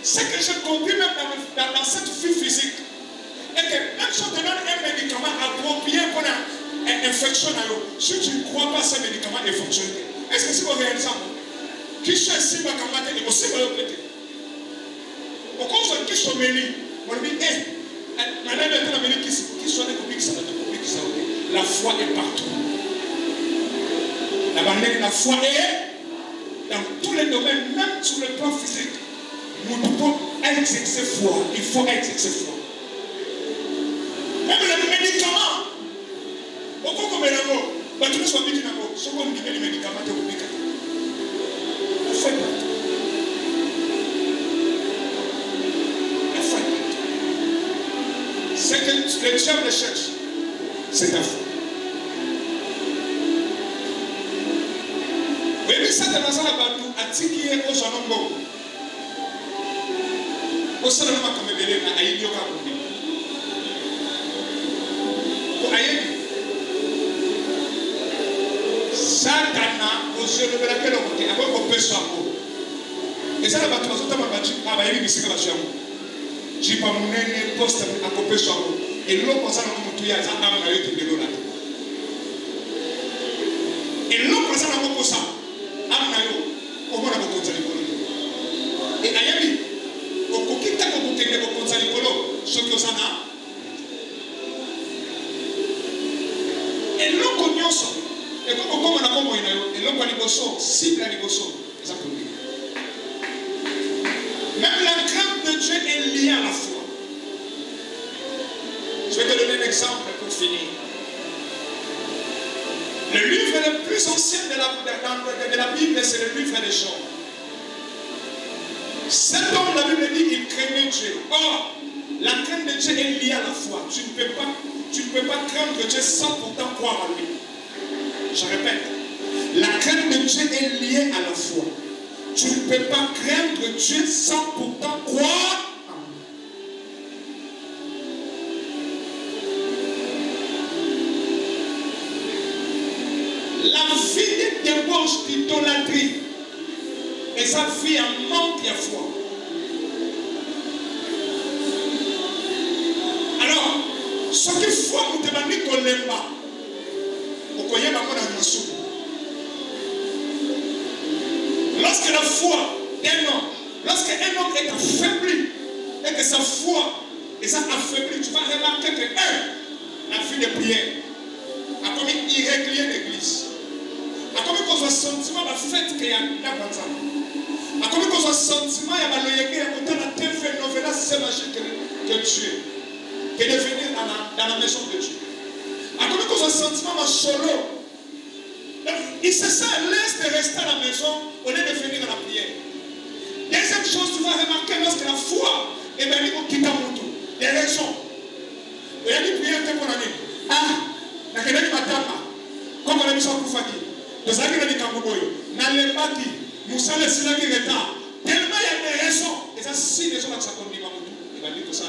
Ce que j'ai compris même dans cette vie physique, est que même si on te donne un médicament approprié pour une infection, si tu ne crois pas que ce médicament est fonctionné, est-ce que c'est vous réalisez ça? Qui cherche si vous avez aussi vous avez au cause de qui sont menés, on dit, la foi est partout. La foi est dans tous les domaines, même sur le plan physique. Nous devons exercer foi. Il faut exercer foi. Même les médicaments. Pourquoi comme les mots? Tu ne sois pas dit d'abord. Ce qu'on dit les médicaments, tu es obligé. La foi est partout. La foi est partout. C'est que le diable cherche. C'est ta foi. Oui, mais ça, c'est dans la bateau. Attiqué aux gens. Au sein de ma caméra, à Idioka, pour ailleurs, Satana, aux yeux de la paix, on peut se faire. Et ça, la bataille, on va battre, on va aller ici, on va battre. Je n'ai pas mon poste à couper sur vous. Et l'eau, comme ça, on va ça, on va être de l'eau là. Et l'eau, comme ça, on va ça, on va être au moins, on va continuer. Et ailleurs, okokita kokokende kokonza likolo soki osana eloko nyonso ekokokoma na bomoi na yo eloko ya liboso cible ya liboso eza komi. Même la crainte de Dieu est liée à la foi. Je vais te donner un exemple pour finir. Le livre le plus ancien de la Bible, c'est le livre des Job. Cet homme, la Bible dit, il craignait Dieu. Or, la crainte de Dieu est liée à la foi. Tu ne peux pas craindre Dieu sans pourtant croire en lui. Je répète, la crainte de Dieu est liée à la foi. Tu ne peux pas craindre Dieu sans pourtant croire en lui. La vie de débauche d'idolâtrie et sa vie en manque de foi. Alors, ce qu'il faut nous demander qu'on n'aime pas, vous voyez ma bonne nation. Lorsque la foi d'un homme, lorsque un homme est affaibli et que sa foi est affaiblie, tu vas remarquer que la vie de prière a commis irrégulier l'église. A commis qu'on soit sentiment de fait qu'il y a a commis qu'on soit sentiment il y a loyauté à côté de la TV novella c'est magique que Dieu que de venir dans la maison de Dieu. A commis qu'on soit sentiment de solo. Il se sent à l'aise de rester à la maison au lieu de venir à la prière. Deuxième chose, tu vas remarquer lorsque la foi est venue au Kitamutu, des raisons. Il y a des prières pour l'année. Ah, la Kédani Matama, comme on a mis ça pour Faki. Nous avons dit Kamboboy, Nalembaki, Moussa le Sinaki Reta. Tellement il y a des raisons. Et ça, si les gens ont ça comme dit Mamoudou, il va dire que ça.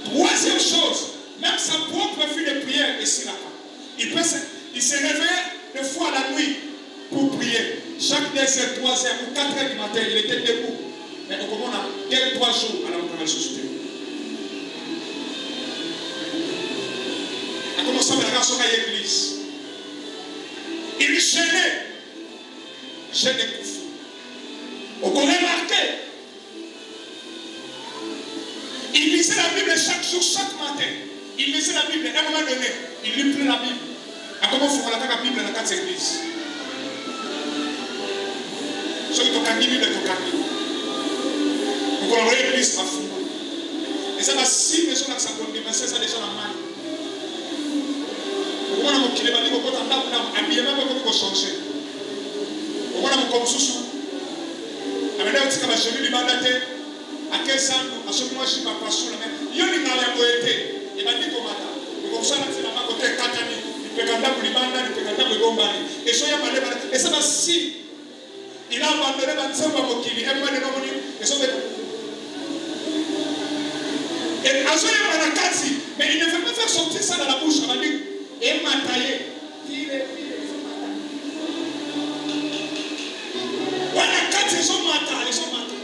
Troisième chose, même sa propre vie de prière est Silaka. Il se réveille des fois la nuit pour prier. Chaque 2h, 3h ou 4h du matin, il était debout. Mais au moment on a 2-3 jours à la ressuscité. On a commencé à regarder sur l'église. Il gênait. J'ai découvert. On peut remarquer. Il lisait la jour, chaque matin, il lisait la Bible. À un moment donné, il lit plus la Bible. À comment faut la Bible dans 4 églises. Ceux qui ont la Bible, ils ont la Bible. Donc on aurait l'église à fond. Et ça va si les gens qui sont ça déjà la main. On a mon kilé, on a habillement pour changer. On a mon comme sous. Amena utika bashemi libandate akesandu asomwa shiba pasula me yoni na ya boete ebandiko mata ukomsana tena makote katani ipekanda kulibanda ipekanda kugombani eso ya male bana esa basi ila bandere banzamba mokili emma de nomoni eso be et azoya manakati mais il ne veut pas faire sortir ça dans la bouche on va dire et mataye file ils sont matins, ils sont matins.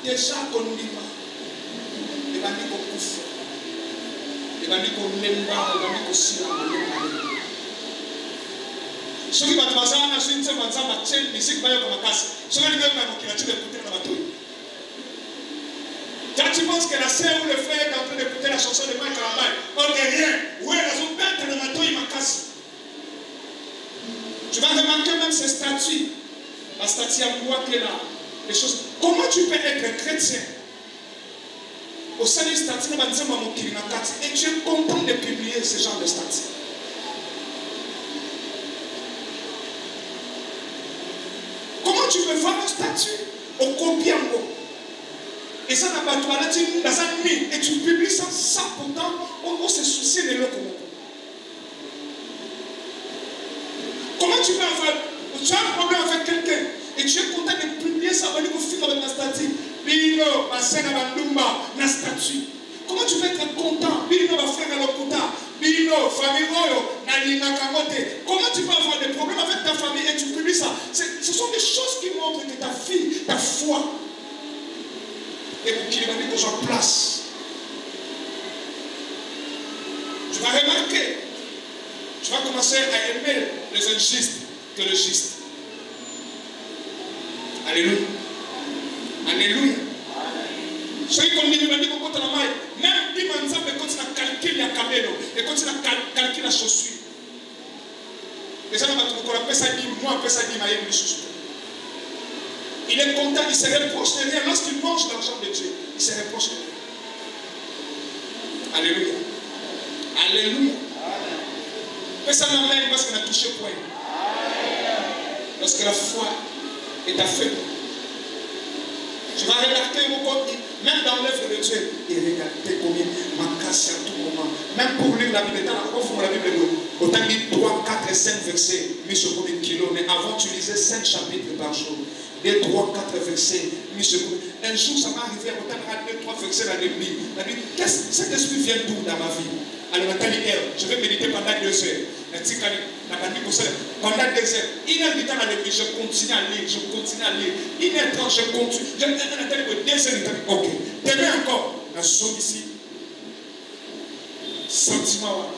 Déjà qu'on n'y va. Et va n'y kouffe. Et va n'y kolemba, et va n'y kosila. Ceux qui vont te passer à la suite, c'est que ça va tirer, mais c'est que va y avoir ma casse. Ceux qui vont te dire que écouter la bateau. Quand tu penses que la sœur ou le frère est en train d'écouter la chanson de Mike Carabay, on n'est rien. Oui, elles ont bête dans le bateau, il m'a cassé. Tu vas remarquer même ces statues. La statue à bois qui est là. Les choses. Comment tu peux être chrétien au sein d'une statue et tu es content de publier ce genre de statue? Comment tu peux voir une statue au Kobiango? Et ça n'a pas toi là, tu dans un nuit et tu publies ça pourtant, on se soucie de l'autre. Comment tu peux avoir, tu as un problème avec quelqu'un et tu es content de publier ça, on va faire avec la statue. Bino, ma sœur Bandumba, la statue. Comment tu peux être content? Bino, ma frère Lokuta, Bino, famille Royo, Nalina Kamote. Comment tu peux avoir des problèmes avec ta famille et tu publies ça? Ce sont des choses qui montrent que ta fille, ta foi, et pour qu'il va mettre en place. Tu vas remarquer, tu vas commencer à aimer les injustes que le juste. Alléluia. Alléluia. Ceux qui ont dit, même si on continue à calculer la camélo, et continue à calculer la chaussure. Les gens vont te ça dit, moi, après ça dit, il est content, il se reproche de rien. Lorsqu'il mange l'argent de Dieu, il se reproche de rien. Alléluia. Alléluia. Fais ça la main parce qu'on a touché au point. Lorsque la foi est affaiblie, tu vas regarder même dans l'œuvre de Dieu, et regarder combien ma casse à tout moment. Même pour lire la Bible, dans la Bible, autant dit 3, 4 et 5 versets, mis sur combien de kilos, mais avant tu lisais 5 chapitres par jour. Des 3, 4 versets, mis sur combien. Un jour ça m'est arrivé, autant de 2, 3 versets dans l'église. Cet esprit vient d'où dans ma vie? Alors, je vais méditer pendant 2 heures. Pendant 2 heures, 1 heure du temps dans l'église, je continue à lire, 1 heure 30, je continue. Je vais 2 heures du temps. Ok. Demain encore, la zone ici. Sentiment.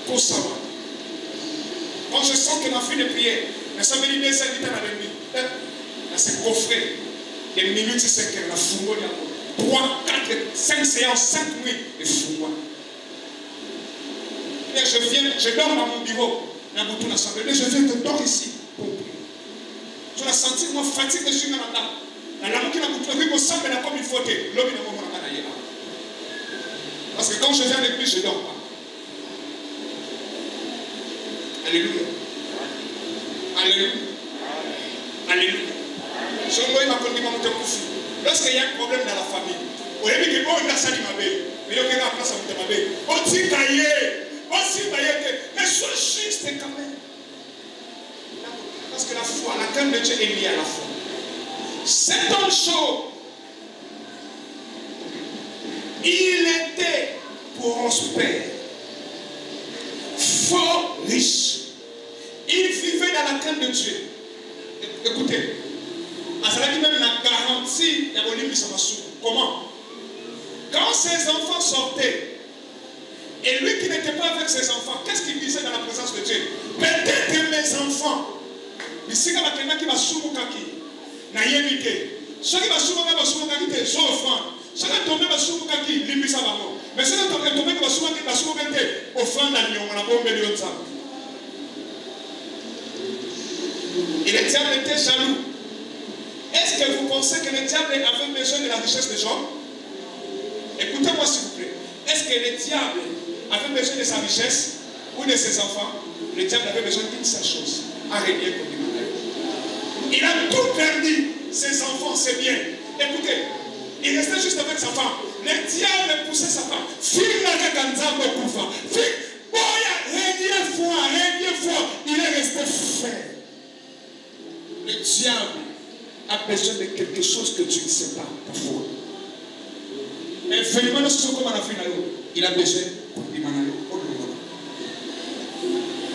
Pour savoir. Quand je sens que ma fille de prière, ça veut dire 2 heures du temps dans l'église. Là, c'est coffret. Des minutes, c'est 5 heures. La fourreau, 3, 4, 5 séances, 5 nuits. Et fourreau. Je viens, je dors dans mon bureau, je viens de dormir ici pour prier. Je l'ai senti, moi, fatigué de suivre la dame. La langue qui m'a coupé, comme il faut. L'homme, il n'a pas d'ailleurs. Parce que quand je viens à l'église, je ne dors pas. Alléluia. Alléluia. Alléluia. Lorsqu'il y a un problème dans la famille, on dit que bon, il a sali ma belle. Mais il y a un place à ma belle. On dit mais sois juste quand même. Parce que la foi, la crainte de Dieu est liée à la foi. Cet homme chaud, il était prospère, fort riche. Il vivait dans la crainte de Dieu. Écoutez, Azalaki même la garantie de comment? Quand ses enfants sortaient, et lui qui n'était pas avec ses enfants, qu'est-ce qu'il disait dans la présence de Dieu? Peut-être que mes enfants bisika bakendaki basumukaki nayebi te soki basumukaki te zo offrande soki etombe basumukaki limbisa bango mais soki etombeki basumukaki te offrande na niongo na bombeli yo nzambe. Et le diable était jaloux. Est-ce que vous pensez que le diable avait besoin de la richesse de Job? Écoutez-moi s'il vous plaît. Est-ce que le diable avait besoin de sa richesse ou de ses enfants? Le diable avait besoin d'une seule chose, à régner comme il a tout perdu, ses enfants, ses biens. Écoutez, il restait juste avec sa femme. Le diable poussait sa femme. Régnez fort. Il est resté ferme. Le diable a besoin de quelque chose que tu ne sais pas, parfois. Mais il a besoin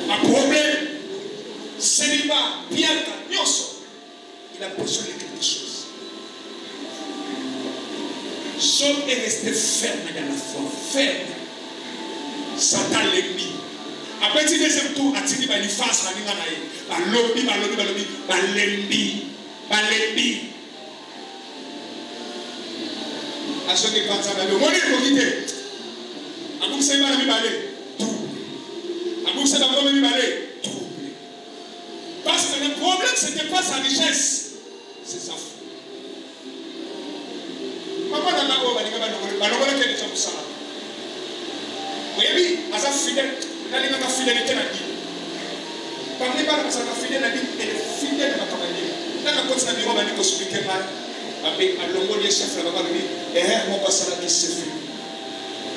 un problème, célibat, bien, il a besoin de quelque chose. Job est resté ferme dans la foi, ferme. Satan l'ennemi. Après le deuxième tour, il dit qu'il fasse la lobby, à ceux qui pensent à la lobby, parce que le problème, ce n'était pas sa richesse, c'est sa foi. Maman n'a pas fidèle. Elle est fidélité à Dieu. Parmi les gens qui fidèle à Dieu, elle est fidèle à Dieu. Dans la côte de la vie, on va dire que ce qui est mal, avec un longo de chef, la bas et mon passage à c'est fait.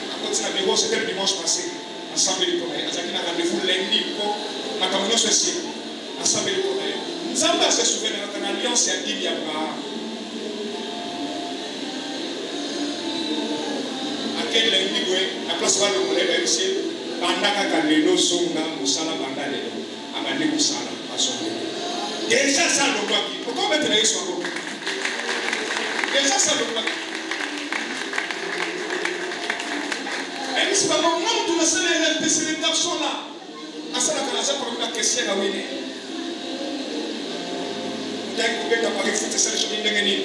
À côte de la vie, c'était le dimanche passé, ensemble de Corée. À Zakina, rendez-vous lundi pour ma communion sociale. Ensemble de Corée. Nous avons se souvenir de notre alliance et à Dieu, il y a pas. À quel lundi, la place va le voler, même si. Bandaka kalelo songa musala bandale abande musala asonga déjà ça le voit qui pourquoi mettre les soins déjà ça le voit et si maman non tu ne sais les ces garçons là asala kana ça pour la question à winner dès que tu as pas fait ça je viens de gagner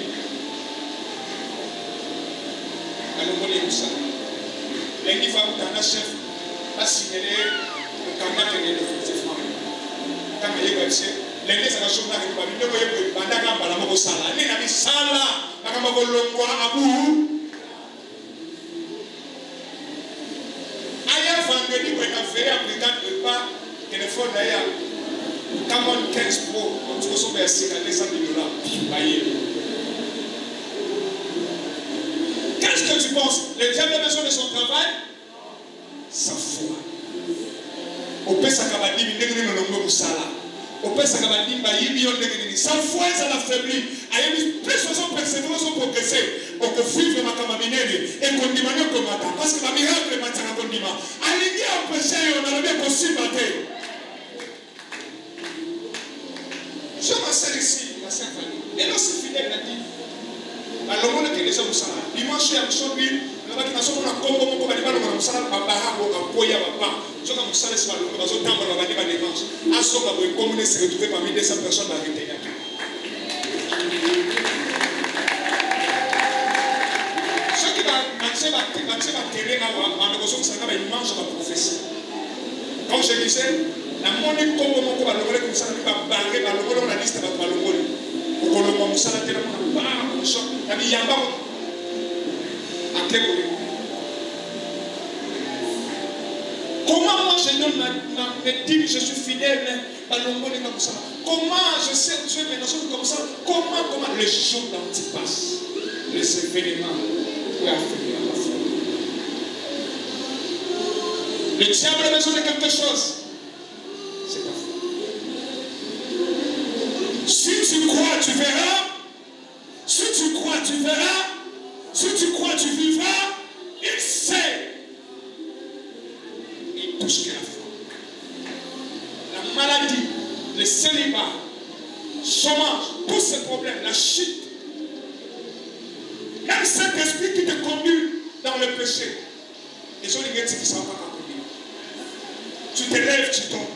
alors on est musala les femmes dans la chef a signalé le candidat qui est effectivement. Quand il y a l'année, ça va changer avec le babi. Le bandaka balamo sala. L'année n'a mis sala. Nakama bolongwa abu. Aya vendredi pour être fait applicant de pas téléphone d'ailleurs. Camon 15 Pro. On se retrouve à 200 $. Baillé. Qu'est-ce que tu penses? Le diable a besoin de son travail? Sa foi. Au pesa kabadi ndenge no longo musala. Au pesa kabadi bayibi yo ndenge ni. Sa foi ça l'a faibli. Ayebi plus on persévérer on progresser. On peut vivre makama minene et condimano komata parce que la miracle matana condima. Alingi au péché on a le possible matin. Je m'assure ici la Sainte Famille. Et là c'est fidèle la dit. Alors on est déjà musala. Dimanche à aujourd'hui qui n'a pas de combo, on va dire que nous sommes pas apoya papa. Je comme ça les soirs, nous avons tant de la défense. À ce moment où communes se retrouver parmi 200 personnes arrêtées. Ce qui va marcher terrain à négociation, ça va mange la prophétie. Quand je disais, la monnaie combo on va le comme ça, va barrer, va le on la liste va le voler. Pour que le monde ça la téléphone, bam, choc. La vie yamba. Comment moi je donne mes dîmes, je suis fidèle à l'ombre de comme ça? Comment je sais Dieu maintenant comme ça? Comment les jours d'antipasse, les événements peuvent affaiblir la foi? Le diable a besoin de quelque chose. C'est ta foi. Si tu crois, tu verras. Si tu crois, tu verras. Si tu crois, tu vivras. Il sait. Il touche que la foi. La maladie, le célibat, chômage, tous ces problèmes, la chute. Même cet esprit qui te conduit dans le péché. Les gens qui ne sont pas conduits. Tu te lèves, tu tombes.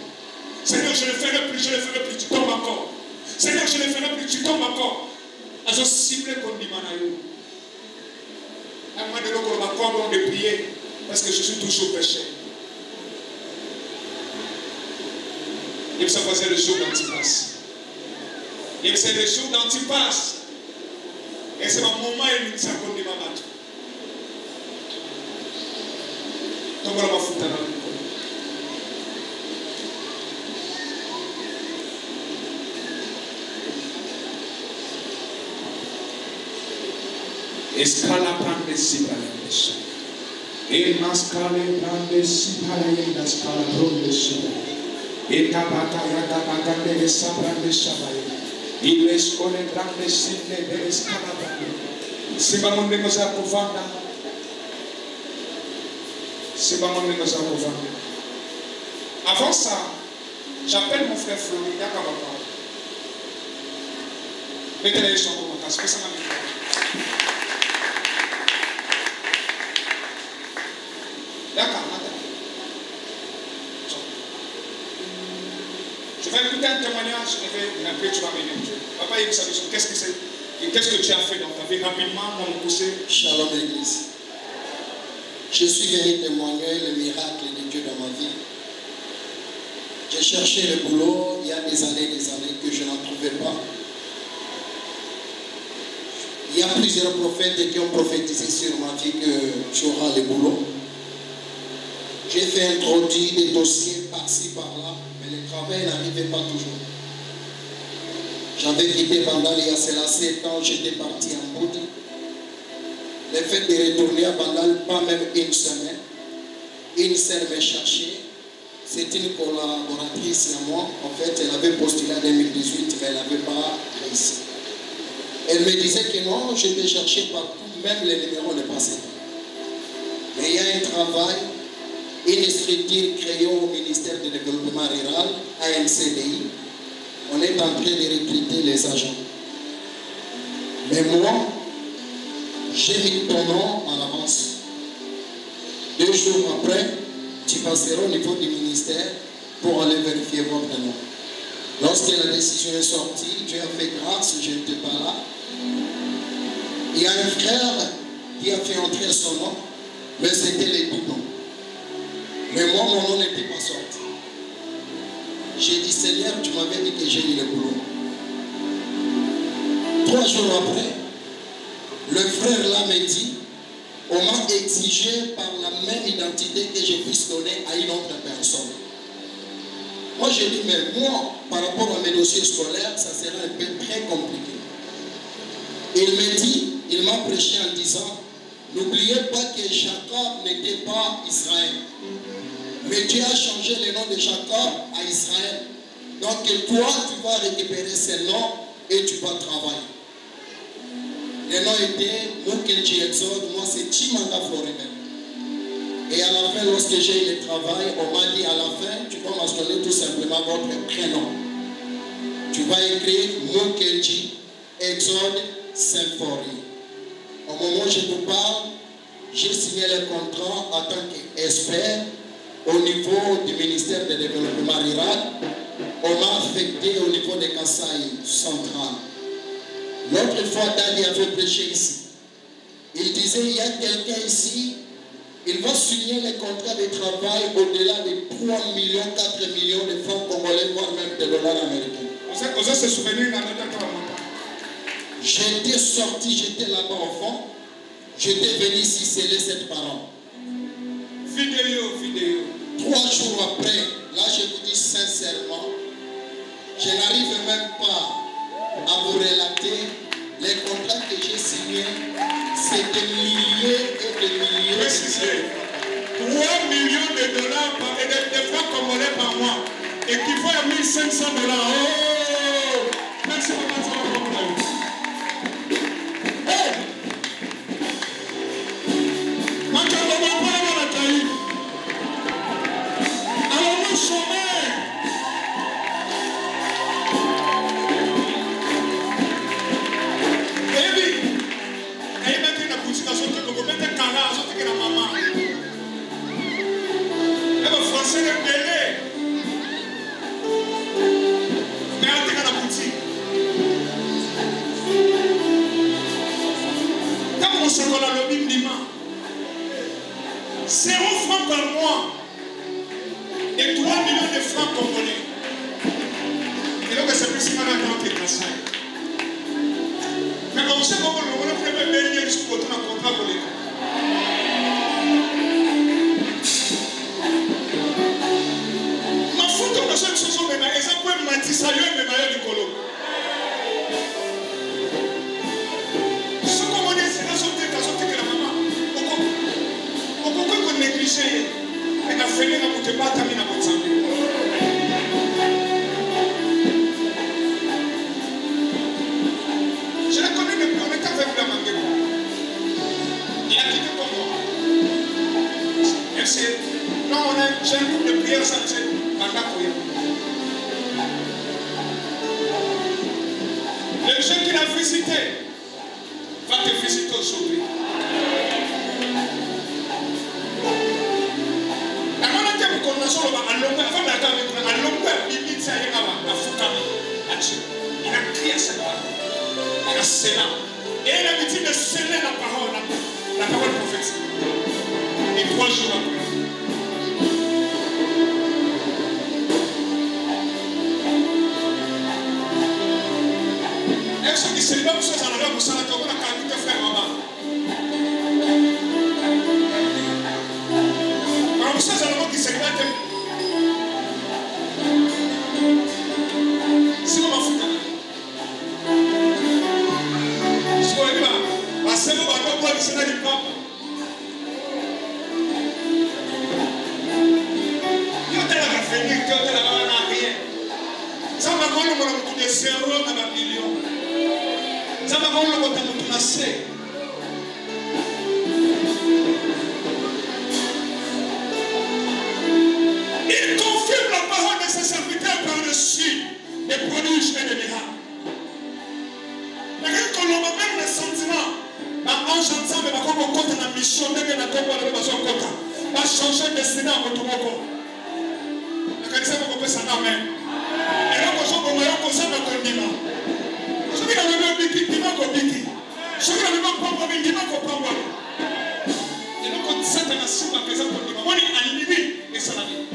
Seigneur, je ne le ferai plus, tu tombes encore. Seigneur, je ne le ferai plus. Tu tombes encore. Alors, ciblé comme dit Manayo. À un moment donné, on va prendre de prier parce que je suis toujours péché. Il me faisait le jour d'Antipas. Il me faisait le jour d'Antipas. Et c'est mon moment où il me s'est comme dit Manayo. Donc, on va foutre dans le corps. Escala prende si palestra. E mascale prende si palestra, scala prende si palestra. E capata ya capata de sa prende sabaya. Il escole prende si de scala prende. Se va monde cosa profanda. Se va monde cosa profanda. Avant ça, j'appelle mon frère Flori, Yakababa. Mettez-les sur mon cas, c'est ça ma vie. Je vais écouter un témoignage et après tu vas venir. Papa, il s'agit de qu'est-ce que c'est et qu'est-ce que tu as fait dans ta vie rapidement, mon poussé. Shalom Église. Je suis venu témoigner le miracle de Dieu dans ma vie. J'ai cherché le boulot il y a des années que je n'en trouvais pas. Il y a plusieurs prophètes qui ont prophétisé sur ma vie que tu auras le boulot. J'ai fait introduire des dossiers par-ci, par-là, mais le travail n'arrivait pas toujours. J'avais quitté Bandal il y a cela 7 ans, j'étais parti en Bouddhi. Le fait de retourner à Bandal, pas même une semaine, une sœur me cherchait. C'est une collaboratrice à moi. En fait, elle avait postulé en 2018, mais elle n'avait pas réussi. Elle me disait que non, j'étais cherché partout, même les numéros ne passaient pas. Mais il y a un travail. Une structure créée au ministère du Développement Rural, ANCDI, on est en train de recruter les agents. Mais moi, j'ai mis ton nom en avance. 2 jours après, tu passeras au niveau du ministère pour aller vérifier votre nom. Lorsque la décision est sortie, Dieu a fait grâce, je n'étais pas là. Il y a un frère qui a fait entrer son nom, mais c'était les bidons. Mais moi, mon nom n'était pas sorti. J'ai dit, Seigneur, tu m'avais dit que j'ai eu le boulot. 3 jours après, le frère là me dit, on m'a exigé par la même identité que je puisse donner à une autre personne. Moi, j'ai dit, mais moi, par rapport à mes dossiers scolaires, ça sera un peu très compliqué. Il me dit, il m'a prêché en disant, n'oubliez pas que Jacob n'était pas Israël. Mais Dieu a changé le nom de Jacob à Israël. Donc toi, tu vas récupérer ce nom et tu vas travailler. Le nom était Mukenji Exode, moi c'est Chimanga Floribert. Et à la fin, lorsque j'ai eu le travail, on m'a dit à la fin, tu vas mentionner tout simplement votre prénom. Tu vas écrire Mukenji Exode Symphonie. Au moment où je vous parle, j'ai signé le contrat en tant qu'expert. Au niveau du ministère du Développement Rural, on m'a affecté au niveau de Kasaï central. L'autre fois, Dali avait prêché ici. Il disait, il y a quelqu'un ici, il va signer les contrats de travail au-delà de 3 millions, 4 millions de francs congolais, voire même de dollars américains. Vous avez ce souvenir dans notre temps. J'étais sorti, j'étais là-bas au fond. J'étais venu ici sceller cette parole. Vidéo. 3 jours après, là je vous dis sincèrement, je n'arrive même pas à vous relater les contrats que j'ai signés. C'est des milliers et des milliers. Précisez, 3 millions de dollars et de francs congolais par mois, équivaut à 1500 $. Oh! Merci beaucoup, ça va comprendre. Hey! et 3 millions de francs congolais. Et donc, c'est plus si mal en tant que Kassai. Mais comme ça, on peut me bénir sur votre contrat pour les ma photo de cette chose, mais ça peut m'attirer, mais ma du colo. Ce qu'on dit, c'est la sortie que la maman. Pourquoi qu'on néglige et la fête n'a pas été battue dans votre santé? Je la connais depuis, on était avec la maman. Il a quitté pour moi. Merci. Non, on a un groupe de prière sans Dieu. Le jeune qui l'a visité va te visiter aujourd'hui. La manière que vous connaissez il a crié cette parole. Il a scellé. Et il a l'habitude de sceller la parole prophétique. Et 3 jours après, est-ce que c'est pas pour ça que la vous savez comment la qualité frère maman? Alors vous savez qui c'est pas si on m'a foutu. Si on est là, c'est le bateau pour le Sénat du peuple. Il y a tellement de familles qui ont tellement rien. Ça va quand on a beaucoup de cerveaux dans la million. Ça va quand on a beaucoup de nassés. Il confirme la parole de ses serviteurs par-dessus des prodiges et des miracles. Mais quand on a même les sentiments, en chantant, mais quand on compte la mission, on va changer de destinée à votre corps. La qualité de votre personne, amen. Et là, on va commencer à notre dimanche. Je vais aller au biki, dimanche au biki. Je vais aller au biki, dimanche au biki. Et donc, on sait que la soupe à présent pour dimanche. On est à l'ennemi et ça la vie.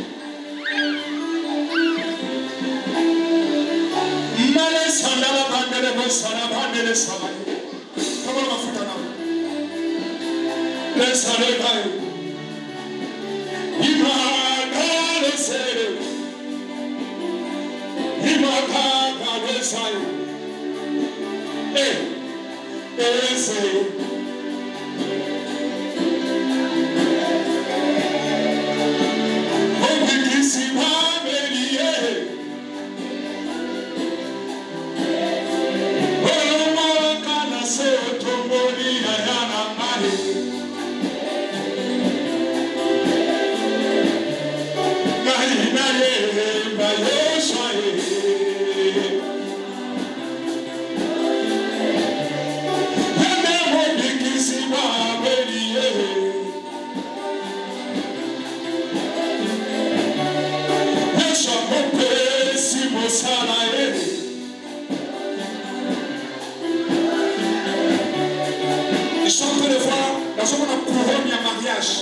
Malé sandala bandele bo sala bandele sala. Comment on va foutre là? Le salé bail. Imaga le sere. Imaga le sale. C'est ils sont en train de voir dans ce qu'on a couronne un mariage.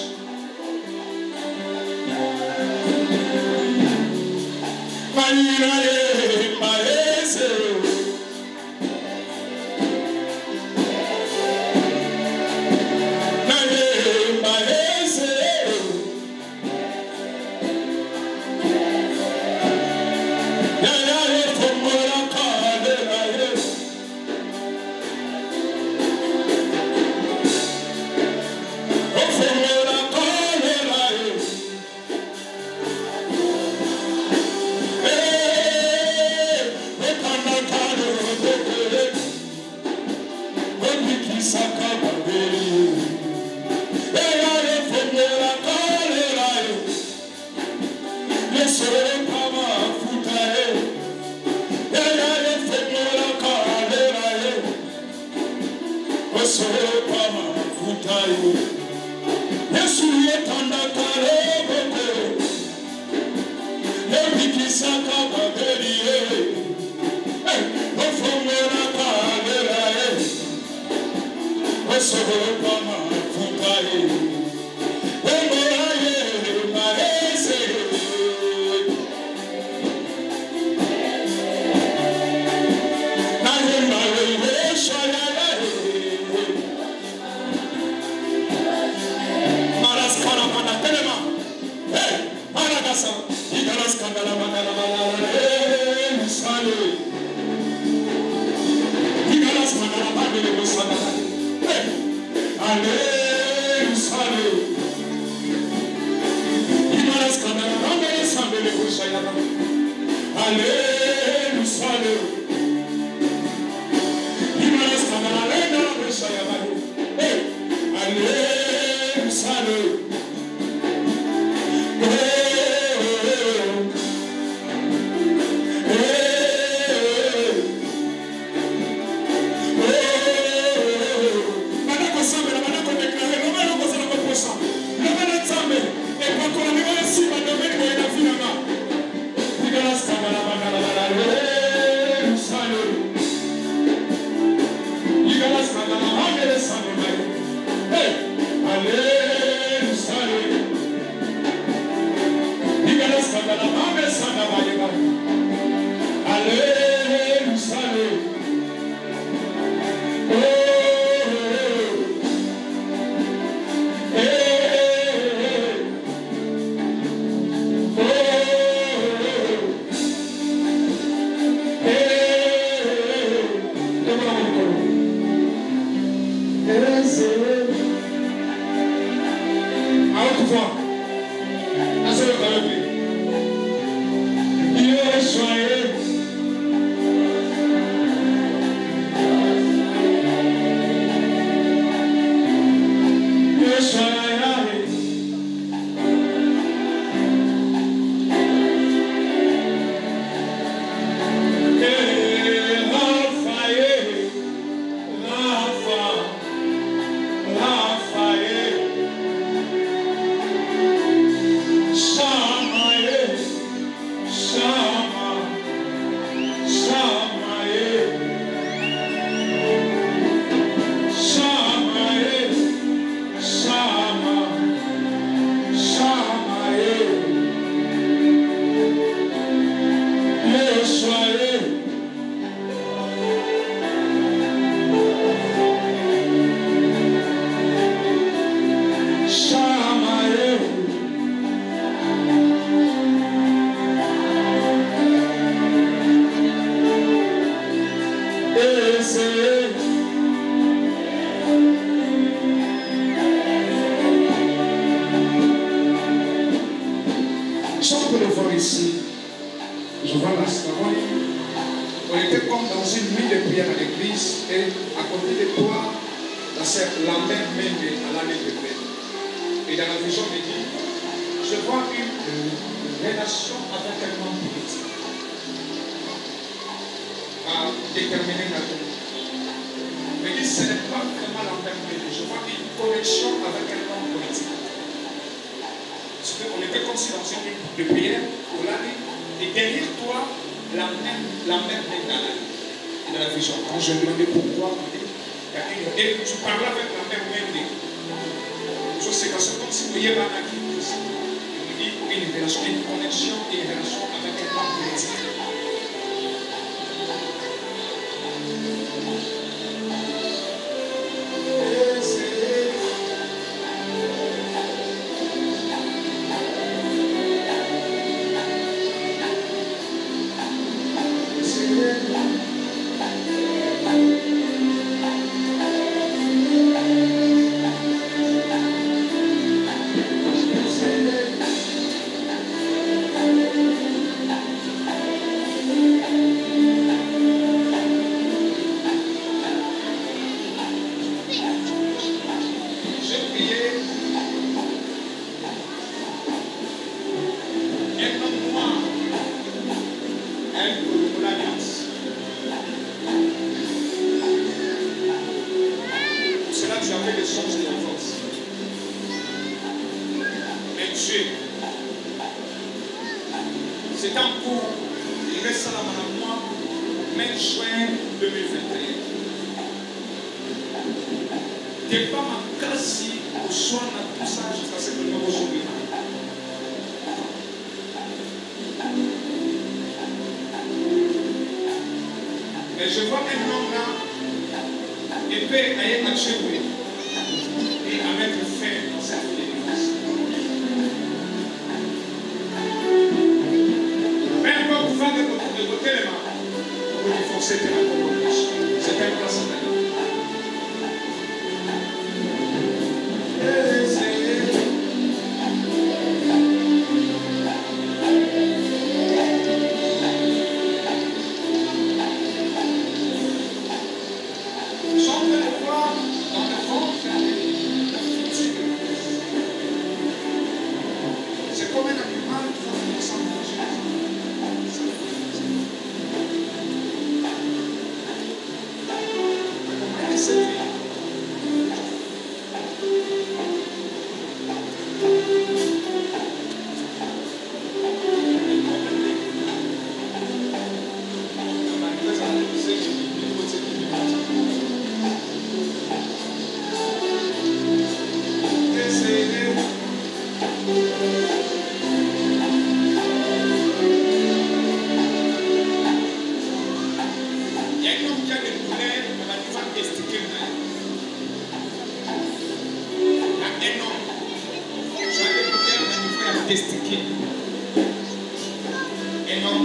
Et non,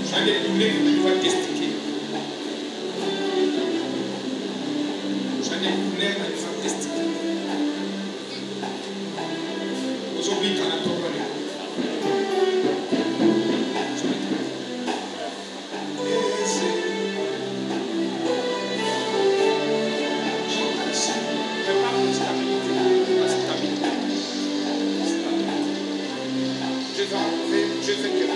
ça découvrir que tu vas testifier. Ça découvrir que tu vas testifier. Aujourd'hui, quand on a trouvé. Je vais que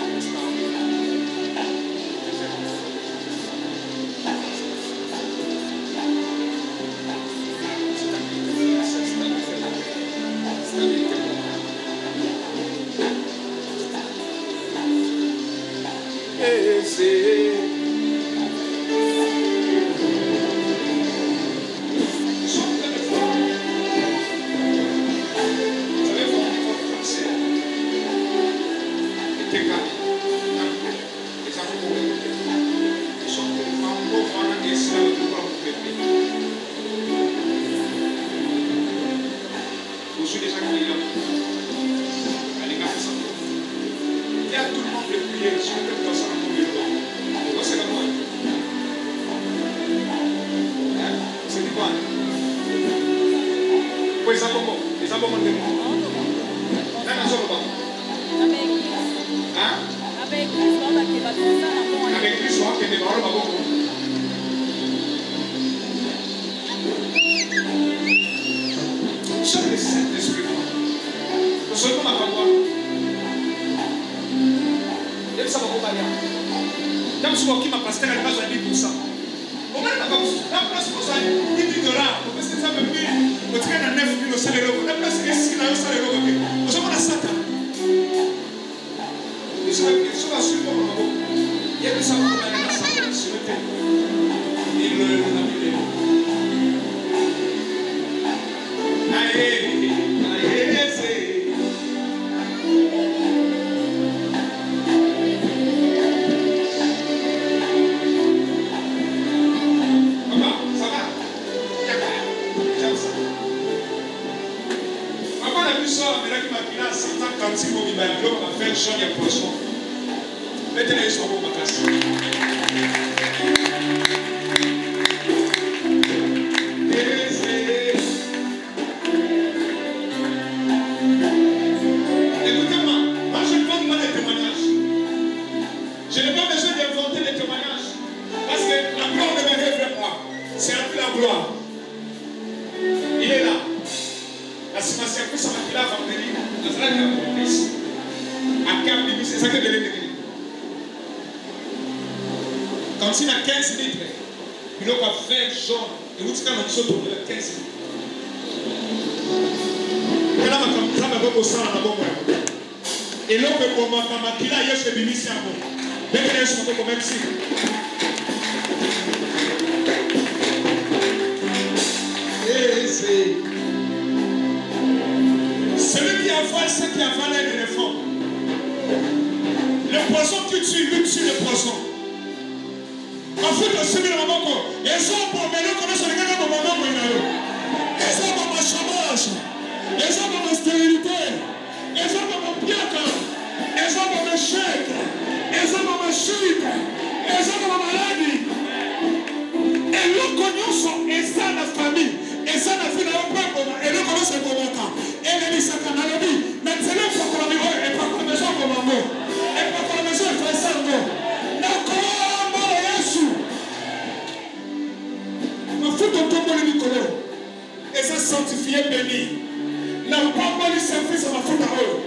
Quand il a 15 litres, il doit faire jaune. Et vous dites qu'on a 15 litres. Et l'on peut commencer qu'il a eu ce béni. Dès que les gens sont comme ça. Celui qui avale, c'est qui avale un éléphant. Le poisson que tu tues, lui tue le poisson. En fait, le semi de ma banque, ils sont pour me le connaître, les gars, pour ma banque, ils sont pour ma chômage, ils sont pour ma stérilité, ils sont pour mon piaka, ils sont pour mes chèques, ils sont pour ma chute, ils sont pour ma maladie. Et l'on connaît, et ça, la famille, et ça, la fille, et l'on connaît, pour mon temps. Et les missakas, la vie, mais c'est là pour la vie, et pas pour la maison, pour mon mot, et pas pour la maison, et pour ça, non. Et ça sanctifié béni. N'a pas mal de service à ma faute à eux.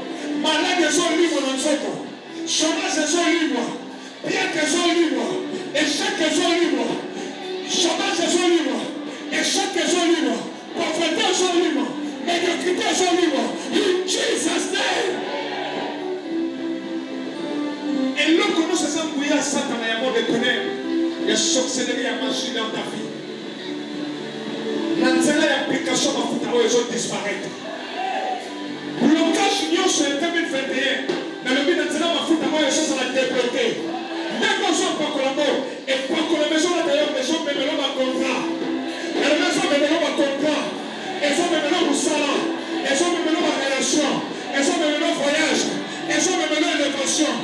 Malades sont libres dans le temps. Chômage sont libres. Bien qu'ils sont libres. Échecs sont libres. Chômage sont libres. Échecs sont libres. Pauvreté sont libres. Médiocrité sont libres. In Jesus' name. Et l'homme commence à s'embrouiller à Satan et à mort de ténèbres. Il y a sorcellerie à marcher dans ta vie. L'application de mafuta oyo disparaître. Blocage union sur 2021. Dans le but de mafuta oyo ça va débloquer. Même quand on pas collaborer et pas que la maison d'ailleurs les gens me donnent un contrat. La maison me donne un contrat. Ils ont me donné un salon. Ils ont me donné une relation. Ils ont me donné un voyage. Ils ont me donné une élévation.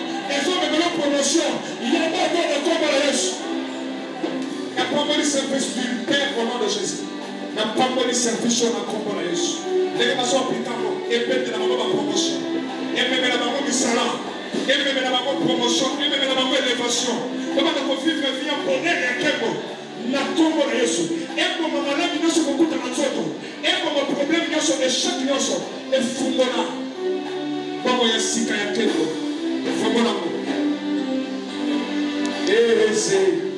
les services sur la combo la Yesu. Les maçons appliquent et pètent la promotion. Et même la maman du salon. Et même la maman promotion. Et même la maman élévation. Comment on peut vivre vie en bonheur et à Kembo. Na combo la Yesu. Et pour ma malade, nous sommes beaucoup dans notre auto. Et pour mon problème, nous sommes échecs, nous sommes. Et Fumona. Comment il y a Sika et Kembo. Fumona. Et c'est.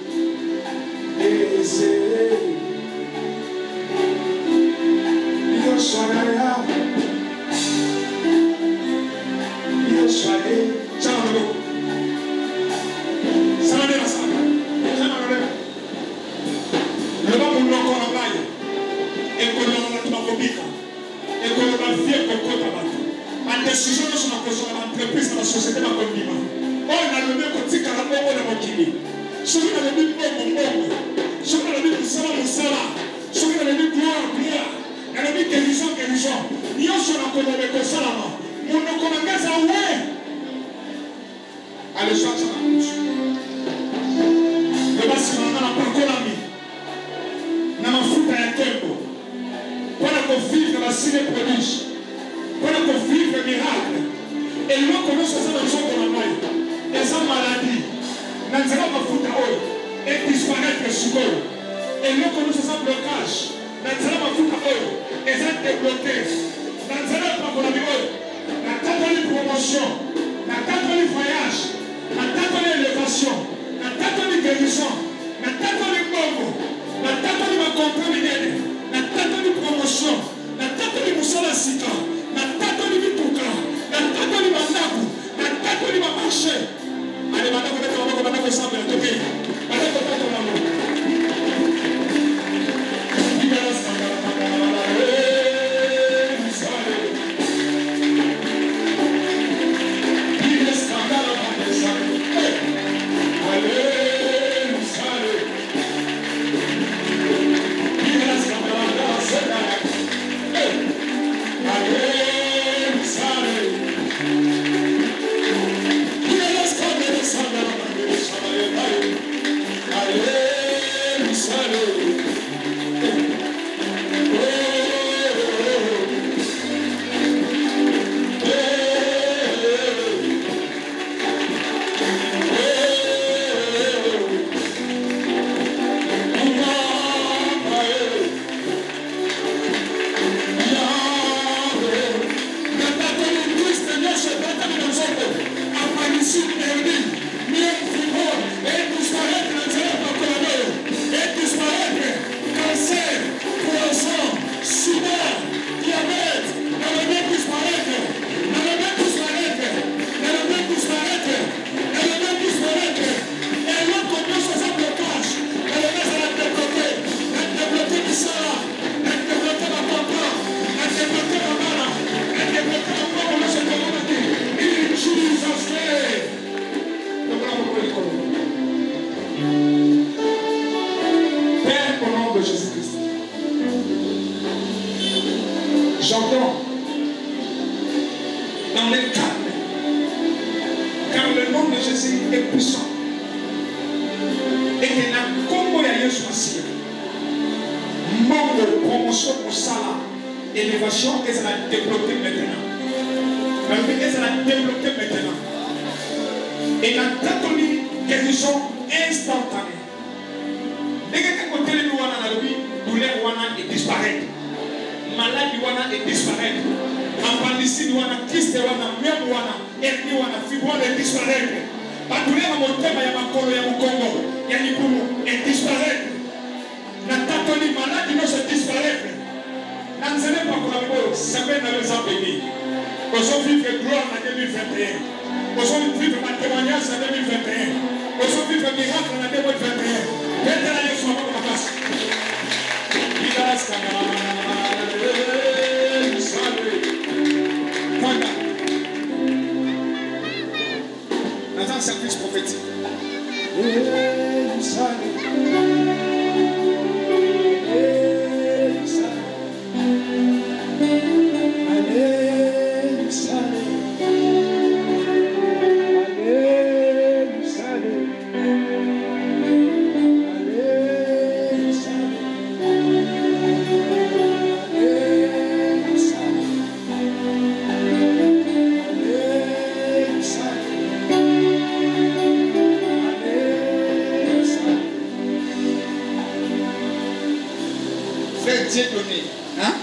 Dieu donné. Hein?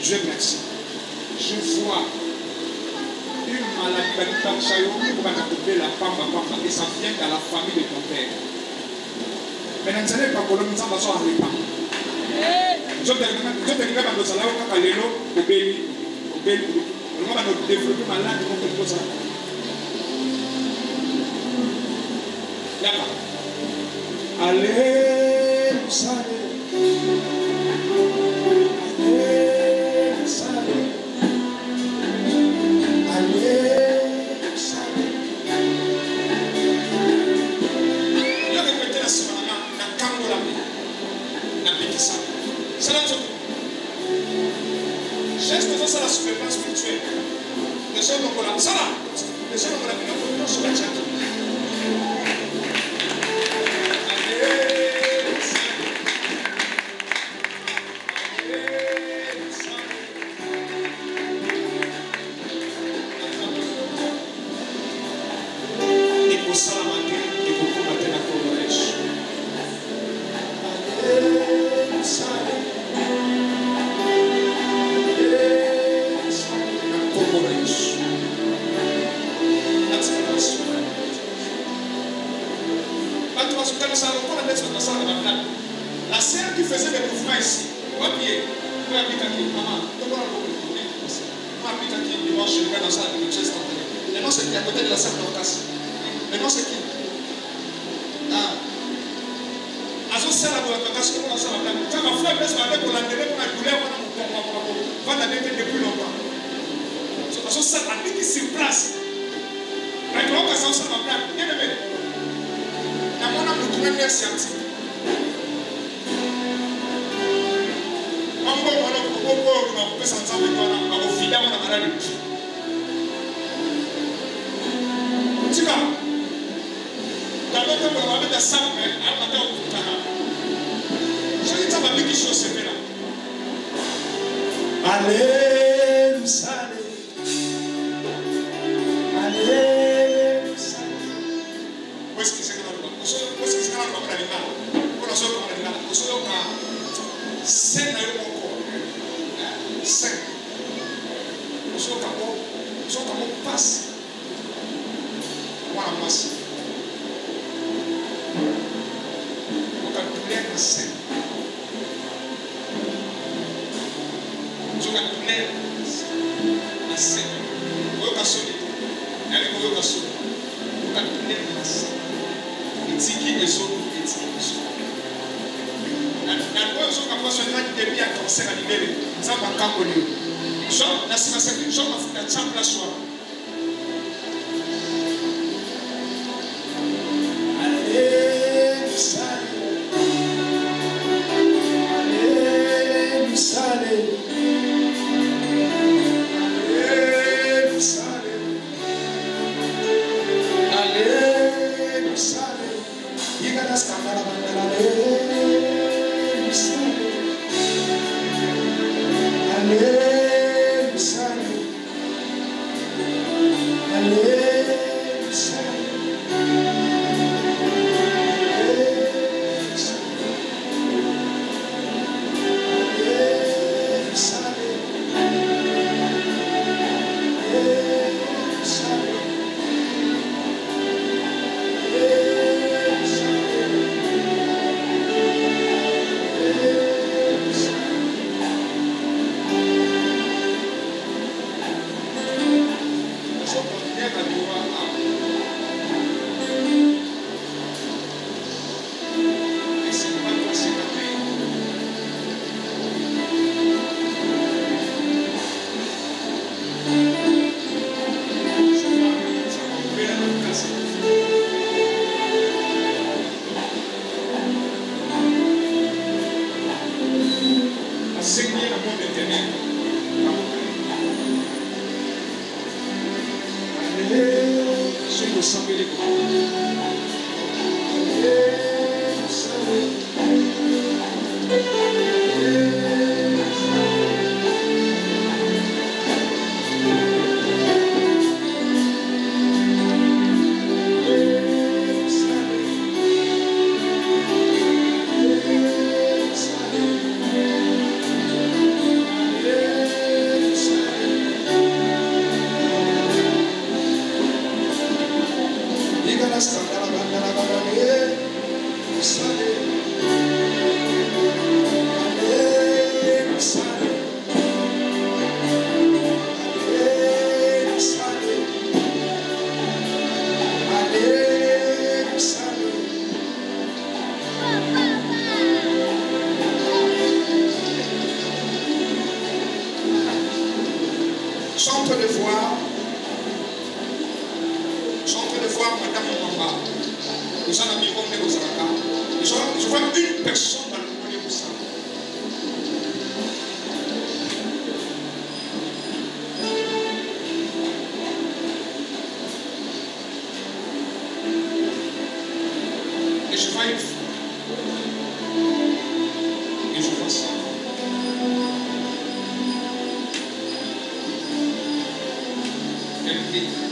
Dieu merci. Je vois une maladie et ça vient dans la famille de ton père. Mais nous n'allons pas pour le temps de son repas. Je te dis que nous allons aller au Béli. Nous allons développer malade comme ça. Là-bas. Allez, vous savez. Ça la souveraineté spirituelle. Les gens donc là, ça là, les gens donc là, nous sur la tchèque. Et pour ça la matin, et pour combattre la colorèche. La sœur qui faisait des mouvements ici, on va prier. On va habiter aquí, maman. On va habiter aquí, dimanche, je vais dans ça, avec le chest en tête. Le nom c'est qui à côté de la sœur Dorcas? Le nom c'est qui? Ah. Azo sœur la Dorcas, comment ça va? Quand ma frère laisse ma mère pour la donner, pour la douleur, on va la donner depuis longtemps. Azo sœur a mis sur place. Mais comment ça va bien? Bien aimé. La mon âme nous connaît scientifique. Allez, vous savez. Allez, vous savez. Où est-ce que c'est que nous allons? Où est-ce que c'est que nous allons? Où est-ce que c'est que nous allons? C'est là où 5. Nous sommes comme passe. Voilà, moi aussi. On calcule à 5. Nous calculons à 5. Vous avez sonné. Vous avez sonné. Vous calculez à 5. Et si qui est sonné, et si qui est sonné. La loi, je crois que c'est un bien cancer à libérer. Ça va quand on est. Jean, la sécurité, Jean a fait la chambre la soirée. Allez, vous salez. Allez, vous salez. Allez, vous salez. Allez, vous salez. Il y a la scandale à allez, vous salez. Allez, vous salez. Allez, vous salez. Je vois une personne dans le premier Moussa. Et je vois une fille. Et je vois ça. Elle prie.